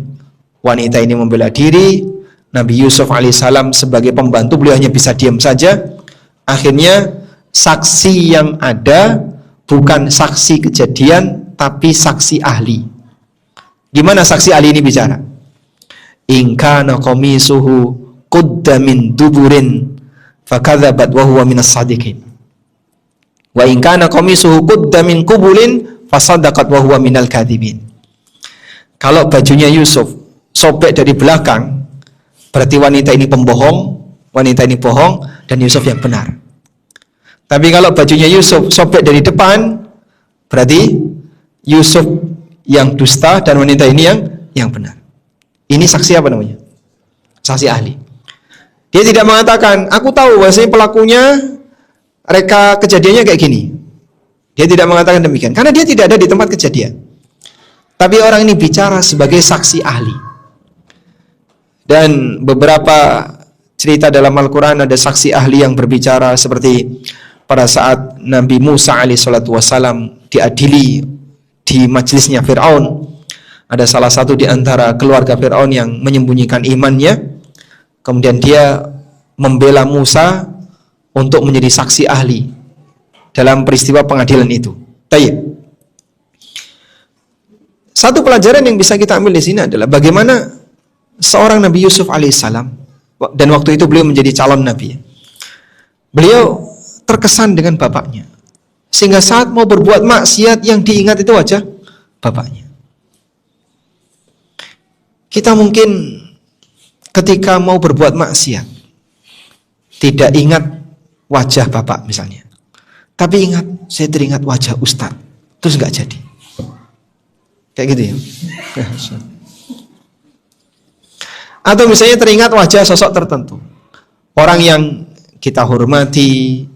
Wanita ini membela diri, Nabi Yusuf alaihissalam sebagai pembantu beliau hanya bisa diam saja. Akhirnya saksi yang ada bukan saksi kejadian, tapi saksi ahli. Gimana saksi ahli ini bicara? In kana qamisuhu qudda min duburin fakadzabat wa huwa minas sadiqin. Wa in kana qamisuhu qudda min qubulin fasaddaqat wa huwa minal kadzibin. Kalau bajunya Yusuf sobek dari belakang, berarti wanita ini pembohong, wanita ini bohong dan Yusuf yang benar. Tapi kalau bajunya Yusuf sobek dari depan, berarti Yusuf yang dusta dan wanita ini yang benar. Ini saksi apa namanya? Saksi ahli. Dia tidak mengatakan, aku tahu bahwasanya pelakunya reka kejadiannya kayak gini. Dia tidak mengatakan demikian karena dia tidak ada di tempat kejadian. Tapi orang ini bicara sebagai saksi ahli. Dan beberapa cerita dalam Al-Quran ada saksi ahli yang berbicara seperti pada saat Nabi Musa alaihissalatu wassalam diadili di majelisnya Fir'aun. Ada salah satu di antara keluarga Fir'aun yang menyembunyikan imannya. Kemudian dia membela Musa untuk menjadi saksi ahli dalam peristiwa pengadilan itu. Tayyib. Satu pelajaran yang bisa kita ambil di sini adalah bagaimana seorang Nabi Yusuf alaihissalam, dan waktu itu beliau menjadi calon nabi. Beliau terkesan dengan bapaknya, sehingga saat mau berbuat maksiat yang diingat itu wajah bapaknya. Kita mungkin ketika mau berbuat maksiat tidak ingat wajah bapak misalnya, tapi ingat, saya teringat wajah ustadz, terus nggak jadi, kayak gitu ya. Atau misalnya teringat wajah sosok tertentu, orang yang kita hormati,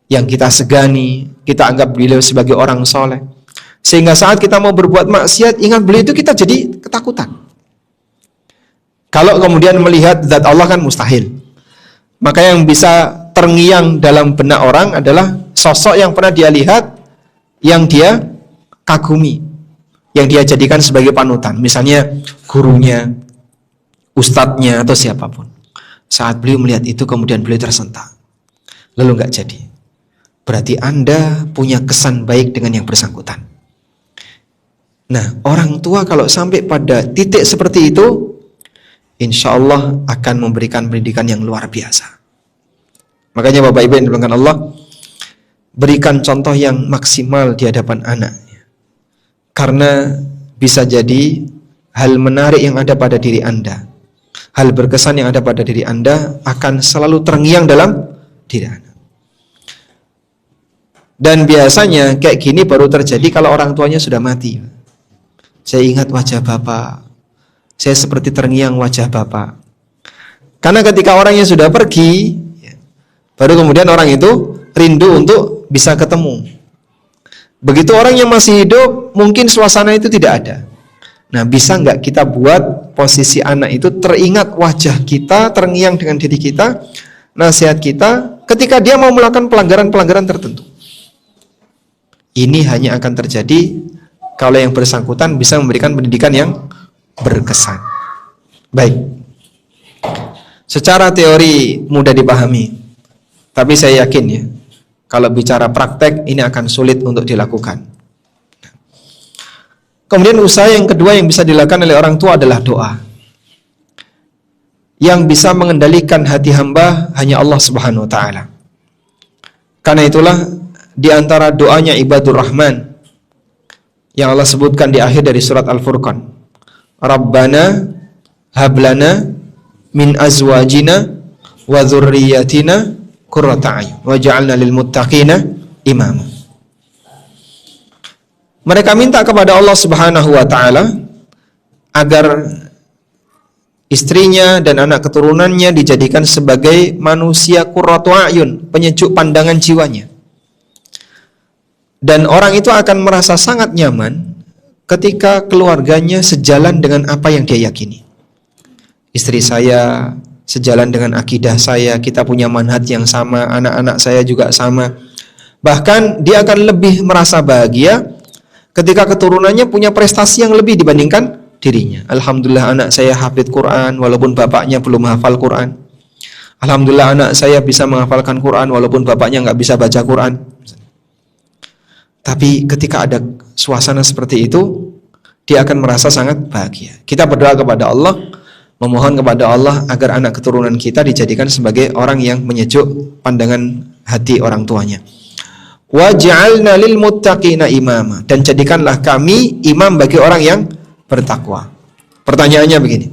yang kita segani, kita anggap beliau sebagai orang soleh, sehingga saat kita mau berbuat maksiat, ingat beliau itu, kita jadi ketakutan. Kalau kemudian melihat zat Allah kan mustahil. Maka yang bisa terngiang dalam benak orang adalah sosok yang pernah dia lihat, yang dia kagumi, yang dia jadikan sebagai panutan. Misalnya gurunya, ustadznya, atau siapapun. Saat beliau melihat itu, kemudian beliau tersentak, lalu nggak jadi. Berarti Anda punya kesan baik dengan yang bersangkutan. Nah, orang tua kalau sampai pada titik seperti itu, insya Allah akan memberikan pendidikan yang luar biasa. Makanya Bapak Ibu yang dimuliakan Allah, berikan contoh yang maksimal di hadapan anak. Karena bisa jadi hal menarik yang ada pada diri Anda, hal berkesan yang ada pada diri Anda akan selalu terngiang dalam diri Anda. Dan biasanya kayak gini baru terjadi kalau orang tuanya sudah mati. Saya ingat wajah Bapak, saya seperti terngiang wajah Bapak. Karena ketika orangnya sudah pergi, baru kemudian orang itu rindu untuk bisa ketemu. Begitu orang yang masih hidup, mungkin suasana itu tidak ada. Nah, bisa nggak kita buat posisi anak itu teringat wajah kita, terngiang dengan diri kita, nasihat kita, ketika dia mau melakukan pelanggaran-pelanggaran tertentu. Ini hanya akan terjadi kalau yang bersangkutan bisa memberikan pendidikan yang berkesan. Baik. Secara teori mudah dipahami, tapi saya yakin ya, kalau bicara praktek ini akan sulit untuk dilakukan. Kemudian usaha yang kedua yang bisa dilakukan oleh orang tua adalah doa. Yang bisa mengendalikan hati hamba hanya Allah Subhanahu wa taala. Karena itulah di antara doanya ibadur Rahman yang Allah sebutkan di akhir dari surat Al-Furqan, Rabbana hablana min azwajina wa dzurriyyatina qurrata a'yun waj'alna lil muttaqina imama. Mereka minta kepada Allah Subhanahu wa taala agar istrinya dan anak keturunannya dijadikan sebagai manusia qurratu a'yun, penyejuk pandangan jiwanya. Dan orang itu akan merasa sangat nyaman ketika keluarganya sejalan dengan apa yang dia yakini. Istri saya sejalan dengan akidah saya, kita punya manhaj yang sama, anak-anak saya juga sama. Bahkan dia akan lebih merasa bahagia ketika keturunannya punya prestasi yang lebih dibandingkan dirinya. Alhamdulillah anak saya hafid Quran walaupun bapaknya belum hafal Quran. Alhamdulillah anak saya bisa menghafalkan Quran walaupun bapaknya nggak bisa baca Quran. Tapi ketika ada suasana seperti itu, dia akan merasa sangat bahagia. Kita berdoa kepada Allah, memohon kepada Allah agar anak keturunan kita dijadikan sebagai orang yang menyejuk pandangan hati orang tuanya. Waj'alna lil muttaqina imama, dan jadikanlah kami imam bagi orang yang bertakwa. Pertanyaannya begini,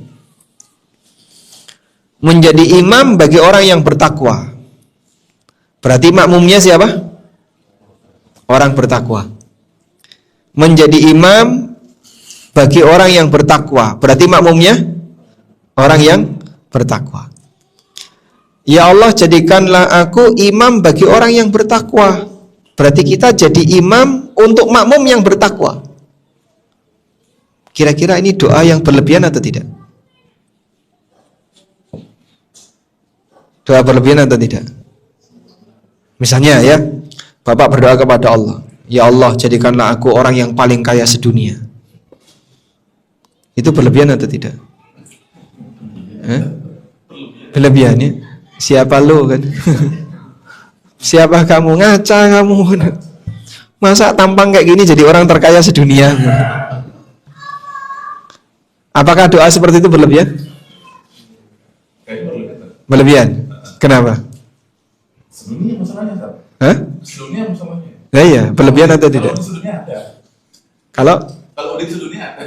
menjadi imam bagi orang yang bertakwa, berarti makmumnya siapa? Orang bertakwa. Menjadi imam bagi orang yang bertakwa, berarti makmumnya orang yang bertakwa. Ya Allah, jadikanlah aku imam bagi orang yang bertakwa. Berarti kita jadi imam untuk makmum yang bertakwa. Kira-kira ini doa yang berlebihan atau tidak? Doa berlebihan atau tidak? Misalnya ya, Bapak berdoa kepada Allah, ya Allah jadikanlah aku orang yang paling kaya sedunia. Itu berlebihan atau tidak? Berlebihan ya? Siapa lu kan? Siapa kamu? Ngaca kamu. Masa tampang kayak gini jadi orang terkaya sedunia? Apakah doa seperti itu berlebihan? Berlebihan. Kenapa? Sebelumnya masalahnya, Ustaz. Hah? Sebelumnya masalahnya. Ya iya, berlebihan atau tidak? Kalau di sebelumnya ada. Kalau di sebelumnya ada.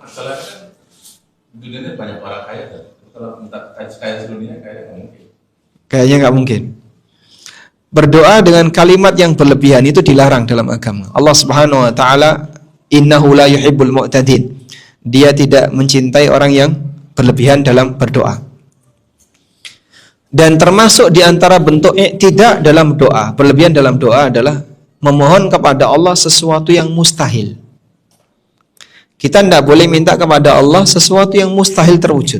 Masalahnya kan dunia ini banyak orang kaya, kan? Kalau minta kaya sebelumnya kaya nggak mungkin. Kayaknya nggak mungkin. Berdoa dengan kalimat yang berlebihan itu dilarang dalam agama. Allah Subhanahu wa taala, innahu la yuhibbul mu'tadin. Dia tidak mencintai orang yang berlebihan dalam berdoa. Dan termasuk di antara bentuk tidak dalam doa, berlebihan dalam doa adalah memohon kepada Allah sesuatu yang mustahil. Kita tidak boleh minta kepada Allah sesuatu yang mustahil terwujud.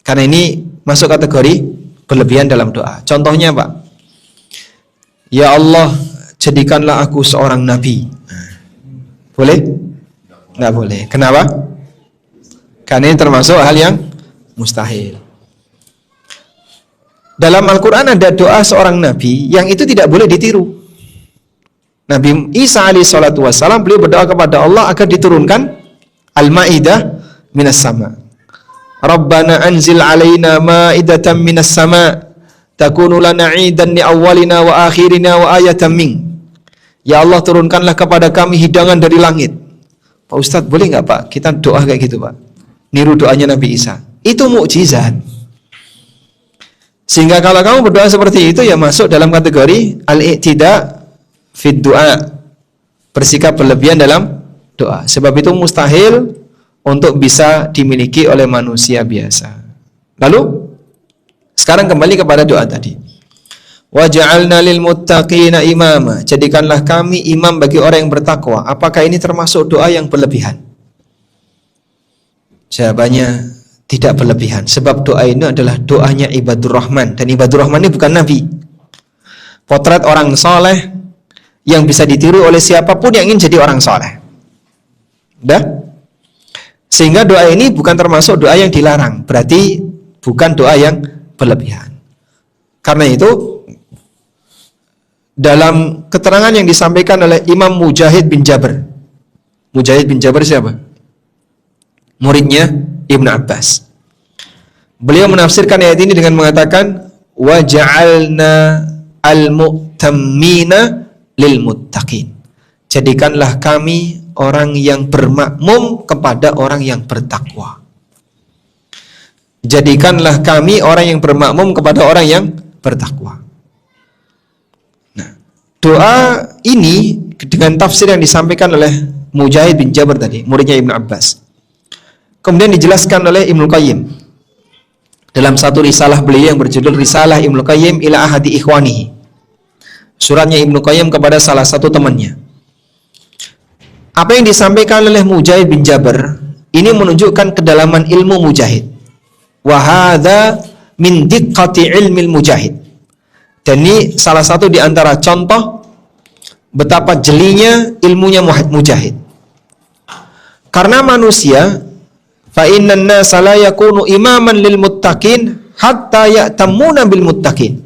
Karena ini masuk kategori berlebihan dalam doa. Contohnya Pak, ya Allah jadikanlah aku seorang nabi. Boleh? Tidak boleh. Kenapa? Karena ini termasuk hal yang mustahil. Dalam Al-Quran ada doa seorang nabi yang itu tidak boleh ditiru. Nabi Isa alaihissalatu wassalam, beliau berdoa kepada Allah agar diturunkan Al-Ma'idah minas sama. Rabbana anzil alaina ma'idatan minas sama takunu lana 'idan li awwalina wa akhirina wa ayatan min. Ya Allah, turunkanlah kepada kami hidangan dari langit. Pak Ustadz, boleh nggak Pak kita doa kayak gitu Pak? Niru doanya Nabi Isa. Itu mukjizat. Sehingga kalau kamu berdoa seperti itu ya masuk dalam kategori al-i'tida fid du'a, bersikap berlebihan dalam doa. Sebab itu mustahil untuk bisa dimiliki oleh manusia biasa. Lalu sekarang kembali kepada doa tadi. Waj'alna lil muttaqina imama, jadikanlah kami imam bagi orang yang bertakwa. Apakah ini termasuk doa yang berlebihan? Jawabannya tidak berlebihan, sebab doa ini adalah doanya ibadur rahman, dan ibadur rahman ini bukan nabi. Potret orang soleh yang bisa ditiru oleh siapapun yang ingin jadi orang soleh. Udah? Sehingga doa ini bukan termasuk doa yang dilarang, berarti bukan doa yang berlebihan. Karena itu dalam keterangan yang disampaikan oleh Imam Mujahid bin Jabr. Mujahid bin Jabr siapa? Muridnya Ibn Abbas. Beliau menafsirkan ayat ini dengan mengatakan wa ja'alna al-mu'tammina lil muttaqin. Jadikanlah kami orang yang bermakmum kepada orang yang bertakwa. Jadikanlah kami orang yang bermakmum kepada orang yang bertakwa. Nah, doa ini dengan tafsir yang disampaikan oleh Mujahid bin Jabr tadi, muridnya Ibn Abbas, kemudian dijelaskan oleh Ibnu Qayyim dalam satu risalah beliau yang berjudul Risalah Ibnu Qayyim ila ahadi ikhwanihi. Suratnya Ibnu Qayyim kepada salah satu temannya. Apa yang disampaikan oleh Mujahid bin Jabr ini menunjukkan kedalaman ilmu Mujahid. Wa hadza min diqqati ilmil mujahid. Dan ini salah satu di antara contoh betapa jelinya ilmunya Mujahid. Karena manusia fa innan nasa la yakunu imaman lil muttaqin hatta ya'tamuna bil muttaqin.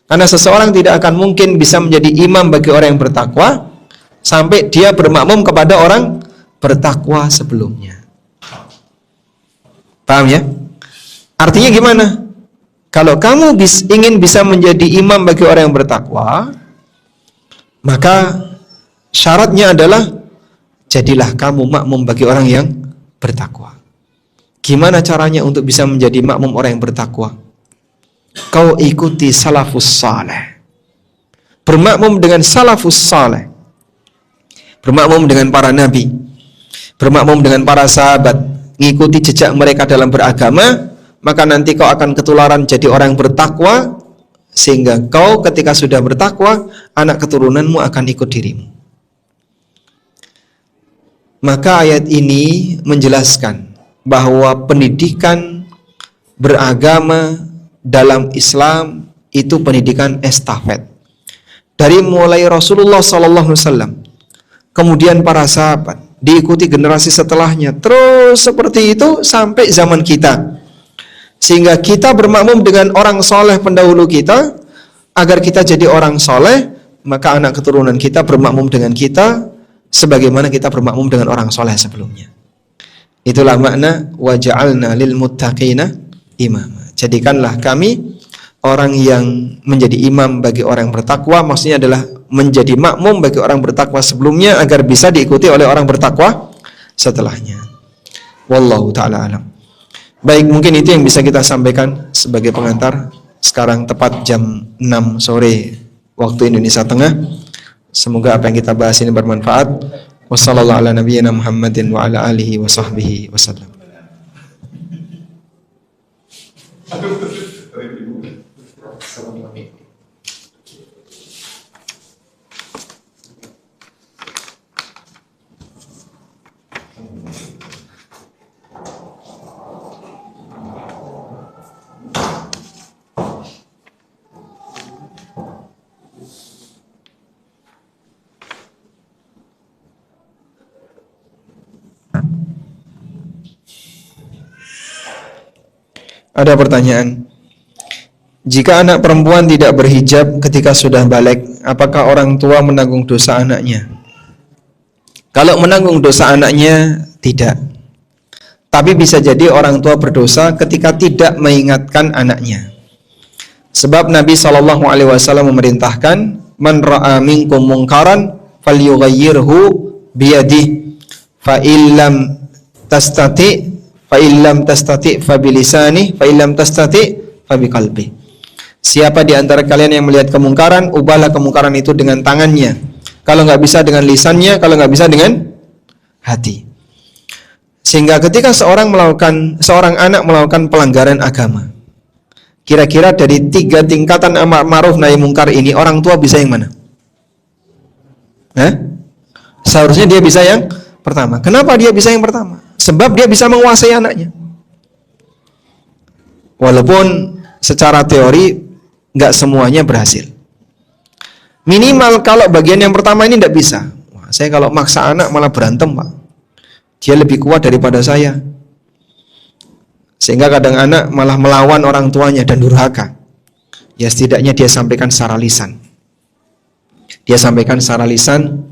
Karena seseorang tidak akan mungkin bisa menjadi imam bagi orang yang bertakwa sampai dia bermakmum kepada orang bertakwa sebelumnya. Paham ya? Artinya gimana? Kalau kamu ingin bisa menjadi imam bagi orang yang bertakwa, maka syaratnya adalah jadilah kamu makmum bagi orang yang bertakwa. Gimana caranya untuk bisa menjadi makmum orang yang bertakwa? Kau ikuti salafus saleh. Bermakmum dengan salafus saleh. Bermakmum dengan para nabi. Bermakmum dengan para sahabat. Ngikuti jejak mereka dalam beragama, maka nanti kau akan ketularan jadi orang yang bertakwa, sehingga kau ketika sudah bertakwa, anak keturunanmu akan ikut dirimu. Maka ayat ini menjelaskan bahwa pendidikan beragama dalam Islam itu pendidikan estafet. Dari mulai Rasulullah SAW, kemudian para sahabat, diikuti generasi setelahnya, terus seperti itu sampai zaman kita. Sehingga kita bermakmum dengan orang soleh pendahulu kita. Agar kita jadi orang soleh, maka anak keturunan kita bermakmum dengan kita sebagaimana kita bermakmum dengan orang soleh sebelumnya. Itulah makna wa ja'alna lil muttaqina imama. Jadikanlah kami orang yang menjadi imam bagi orang yang bertakwa. Maksudnya adalah menjadi makmum bagi orang bertakwa sebelumnya agar bisa diikuti oleh orang bertakwa setelahnya. Wallahu ta'ala alam. Baik, mungkin itu yang bisa kita sampaikan sebagai pengantar. Sekarang tepat jam 6 sore waktu Indonesia Tengah. Semoga apa yang kita bahas ini bermanfaat. Wassallallahu ala nabiyyina Muhammadin wa ala alihi wa sahbihi wasallam. Ada pertanyaan. Jika anak perempuan tidak berhijab ketika sudah balik, apakah orang tua menanggung dosa anaknya? Kalau menanggung dosa anaknya, tidak. Tapi bisa jadi orang tua berdosa ketika tidak mengingatkan anaknya. Sebab Nabi SAW memerintahkan, man ra'a minkum munkaran falyughayyirhu biyadihi fa illam tastati fa bilisani fa illam tastati fa biqalbi. Siapa di antara kalian yang melihat kemungkaran, ubahlah kemungkaran itu dengan tangannya. Kalau nggak bisa dengan lisannya, kalau nggak bisa dengan hati. Sehingga ketika seorang anak melakukan pelanggaran agama, kira-kira dari 3 tingkatan amar ma'ruf nahi mungkar ini, orang tua bisa yang mana? Seharusnya dia bisa yang pertama. Kenapa dia bisa yang pertama? Sebab dia bisa menguasai anaknya. Walaupun secara teori nggak semuanya berhasil. Minimal kalau bagian yang pertama ini tidak bisa. Wah, saya kalau maksa anak malah berantem, Pak. Dia lebih kuat daripada saya. Sehingga kadang anak malah melawan orang tuanya dan durhaka. Ya setidaknya dia sampaikan secara lisan. Dia sampaikan secara lisan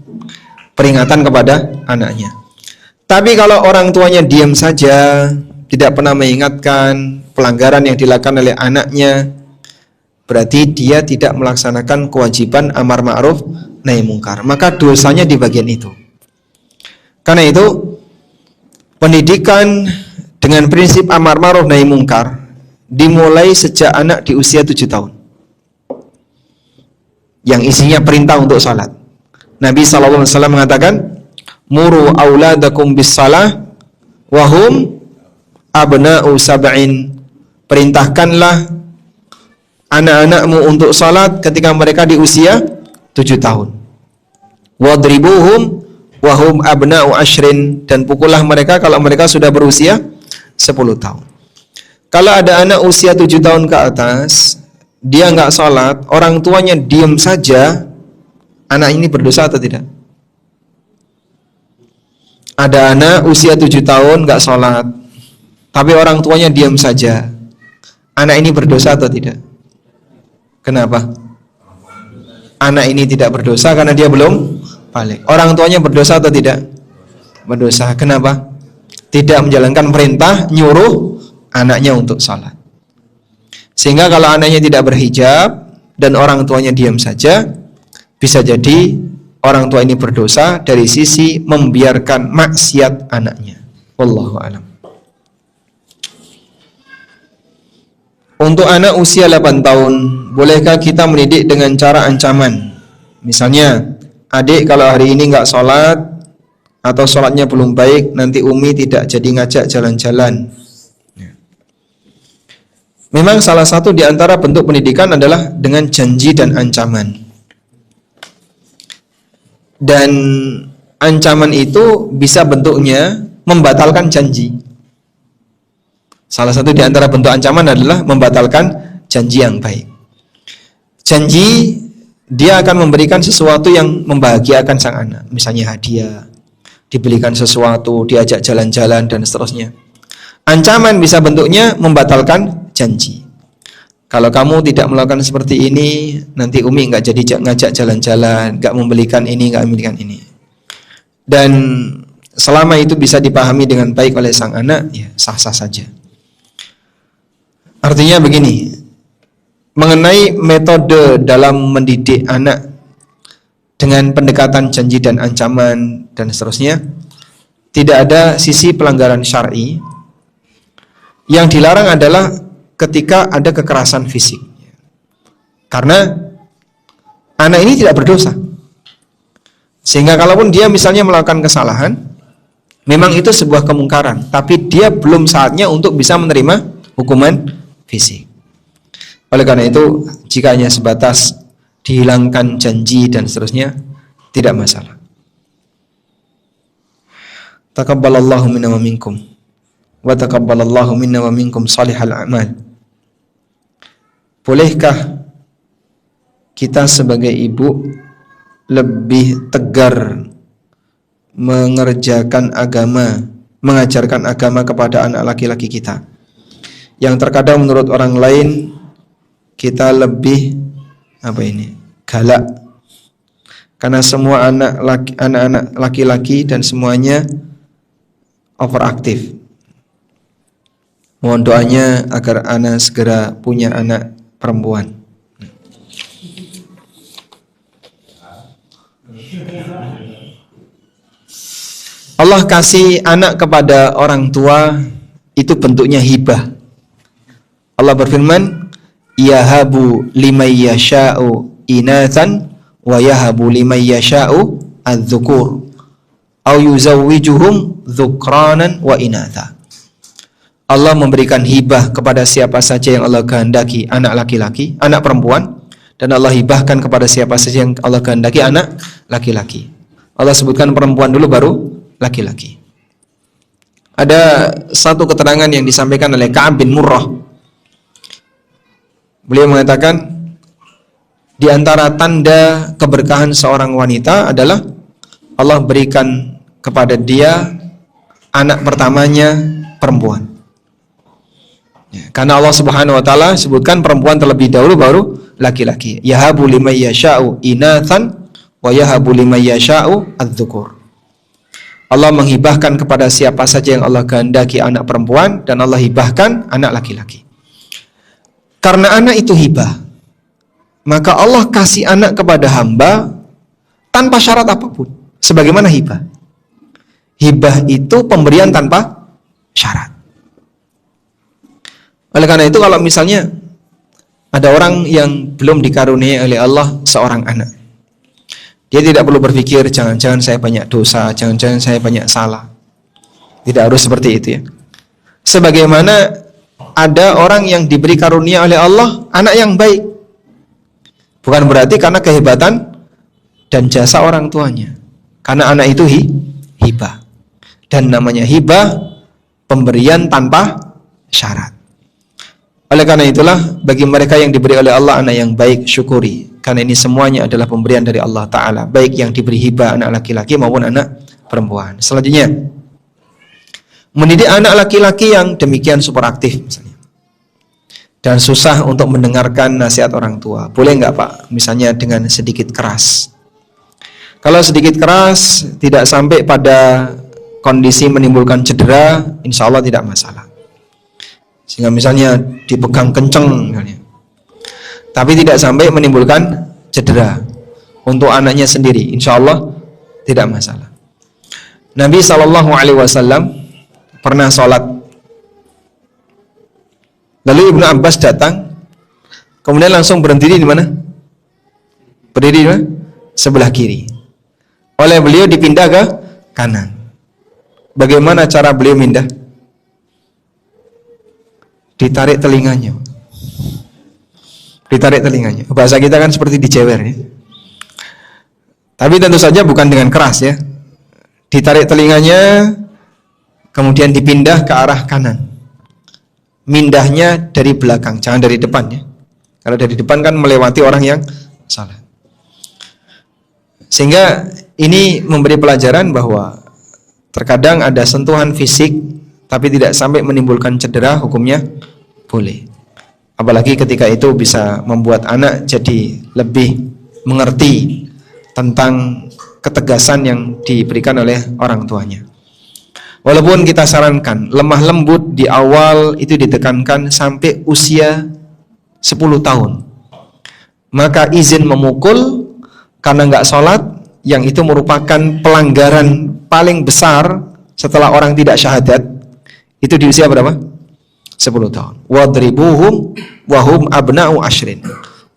peringatan kepada anaknya. Tapi kalau orang tuanya diam saja, tidak pernah mengingatkan pelanggaran yang dilakukan oleh anaknya, berarti dia tidak melaksanakan kewajiban amar ma'ruf nahi mungkar. Maka dosanya di bagian itu. Karena itu, pendidikan dengan prinsip amar ma'ruf nahi mungkar dimulai sejak anak di usia 7 tahun. Yang isinya perintah untuk salat. Nabi SAW mengatakan, muru auladakum bis salah wahum abna'u sab'in. Perintahkanlah anak-anakmu untuk salat ketika mereka di usia 7 tahun. Wadribuhum wahum abna'u ashrin. Dan pukullah mereka kalau mereka sudah berusia 10 tahun. Kalau ada anak usia 7 tahun ke atas, dia nggak salat, orang tuanya diam saja, anak ini berdosa atau tidak? Ada anak usia 7 tahun nggak sholat, tapi orang tuanya diam saja. Anak ini berdosa atau tidak? Kenapa? Anak ini tidak berdosa karena dia belum balik. Orang tuanya berdosa atau tidak? Berdosa. Kenapa? Tidak menjalankan perintah nyuruh anaknya untuk sholat. Sehingga kalau anaknya tidak berhijab dan orang tuanya diam saja, bisa jadi orang tua ini berdosa dari sisi membiarkan maksiat anaknya. Wallahu a'lam. Untuk anak usia 8 tahun, bolehkah kita mendidik dengan cara ancaman? Misalnya, adik kalau hari ini nggak sholat atau sholatnya belum baik, nanti Umi tidak jadi ngajak jalan-jalan. Memang salah satu di antara bentuk pendidikan adalah dengan janji dan ancaman. Dan ancaman itu bisa bentuknya membatalkan janji. Salah satu di antara bentuk ancaman adalah membatalkan janji yang baik. Janji, dia akan memberikan sesuatu yang membahagiakan sang anak. Misalnya hadiah, dibelikan sesuatu, diajak jalan-jalan, dan seterusnya. Ancaman bisa bentuknya membatalkan janji. Kalau kamu tidak melakukan seperti ini, nanti Umi nggak jadi ngajak jalan-jalan, nggak membelikan ini, nggak membelikan ini. Dan selama itu bisa dipahami dengan baik oleh sang anak, ya sah-sah saja. Artinya begini, mengenai metode dalam mendidik anak dengan pendekatan janji dan ancaman dan seterusnya, tidak ada sisi pelanggaran syar'i. Yang dilarang adalah ketika ada kekerasan fisik. Karena anak ini tidak berdosa. Sehingga kalaupun dia misalnya melakukan kesalahan, memang itu sebuah kemungkaran, tapi dia belum saatnya untuk bisa menerima hukuman fisik. Oleh karena itu, jika hanya sebatas dihilangkan janji dan seterusnya, tidak masalah. Taqabbalallahu minna wa minkum wa taqabbalallahu minna wa minkum salihal a'mal. Bolehkah kita sebagai ibu lebih tegar mengerjakan agama, mengajarkan agama kepada anak laki-laki kita, yang terkadang menurut orang lain kita lebih galak, karena semua anak-anak laki-laki dan semuanya overaktif. Mohon doanya agar anak segera punya anak perempuan. Allah kasih anak kepada orang tua itu bentuknya hibah. Allah berfirman, yahabu liman yasha'u inatsan wa yahabu liman yasha'u adz-dzukur au yuzawwijuhum dzukranan wa inatha. Allah memberikan hibah kepada siapa saja yang Allah kehendaki anak laki-laki, anak perempuan, dan Allah hibahkan kepada siapa saja yang Allah kehendaki anak laki-laki. Allah sebutkan perempuan dulu baru laki-laki. Ada satu keterangan yang disampaikan oleh Ka'ab bin Murrah. Beliau mengatakan, di antara tanda keberkahan seorang wanita adalah Allah berikan kepada dia anak pertamanya perempuan. Karena Allah Subhanahu wa taala sebutkan perempuan terlebih dahulu baru laki-laki. Yahabu liman yasha'u inatsan wa yahabu liman yasha'u adz-dzukur. Allah menghibahkan kepada siapa saja yang Allah kehendaki anak perempuan, dan Allah hibahkan anak laki-laki. Karena anak itu hibah, maka Allah kasih anak kepada hamba tanpa syarat apapun. Sebagaimana hibah. Hibah itu pemberian tanpa syarat. Oleh karena itu, kalau misalnya ada orang yang belum dikaruniai oleh Allah seorang anak, dia tidak perlu berpikir jangan-jangan saya banyak dosa, jangan-jangan saya banyak salah. Tidak harus seperti itu ya. Sebagaimana ada orang yang diberi karunia oleh Allah anak yang baik, bukan berarti karena kehebatan dan jasa orang tuanya, karena anak itu hibah. Dan namanya hibah pemberian tanpa syarat. Oleh karena itulah, bagi mereka yang diberi oleh Allah anak yang baik, syukuri, karena ini semuanya adalah pemberian dari Allah Ta'ala, baik yang diberi hibah anak laki-laki maupun anak perempuan. Selanjutnya, mendidik anak laki-laki yang demikian super aktif misalnya, dan susah untuk mendengarkan nasihat orang tua, boleh nggak Pak? Misalnya dengan sedikit keras. Kalau sedikit keras tidak sampai pada kondisi menimbulkan cedera, insya Allah tidak masalah. Sehingga misalnya dipegang kenceng misalnya, tapi tidak sampai menimbulkan cedera untuk anaknya sendiri, insya Allah tidak masalah. Nabi SAW pernah sholat, lalu Ibnu Abbas datang, kemudian langsung berdiri di mana? Berdiri di mana? Sebelah kiri. Oleh beliau dipindah ke kanan. Bagaimana cara beliau pindah? Ditarik telinganya. Ditarik telinganya. Bahasa kita kan seperti dijewer ya. Tapi tentu saja bukan dengan keras ya. Ditarik telinganya, kemudian dipindah ke arah kanan. Mindahnya dari belakang, jangan dari depan ya. Kalau dari depan kan melewati orang yang salah. Sehingga ini memberi pelajaran bahwa terkadang ada sentuhan fisik tapi tidak sampai menimbulkan cedera, hukumnya boleh. Apalagi ketika itu bisa membuat anak jadi lebih mengerti tentang ketegasan yang diberikan oleh orang tuanya. Walaupun kita sarankan lemah lembut di awal itu ditekankan sampai usia 10 tahun. Maka izin memukul karena nggak sholat, yang itu merupakan pelanggaran paling besar setelah orang tidak syahadat, itu di usia berapa? 10 tahun. Wadribuhum wahum abna'u ashrin.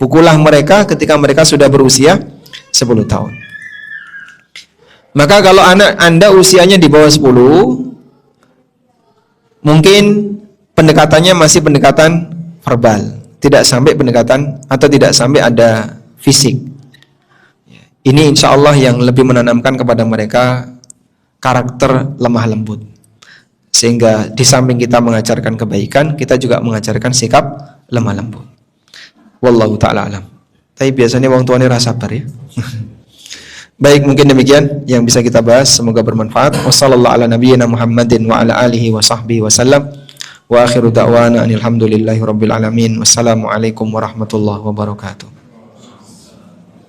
Pukullah mereka ketika mereka sudah berusia 10 tahun. Maka kalau anak Anda usianya di bawah 10, mungkin pendekatannya masih pendekatan verbal, tidak sampai pendekatan atau tidak sampai ada fisik. Ini insya Allah yang lebih menanamkan kepada mereka karakter lemah lembut. Sehingga di samping kita mengajarkan kebaikan, kita juga mengajarkan sikap lemah lembut. Wallahu ta'ala alam. Tapi biasanya wong tuanya rasa sabar ya. Baik, mungkin demikian yang bisa kita bahas, semoga bermanfaat. Wassallallahu ala nabiyyina Muhammadin wa ala alihi wa sahbihi wasallam. Wa akhiru da'wana alhamdulillahi rabbil alamin. Wassalamualaikum warahmatullahi wabarakatuh.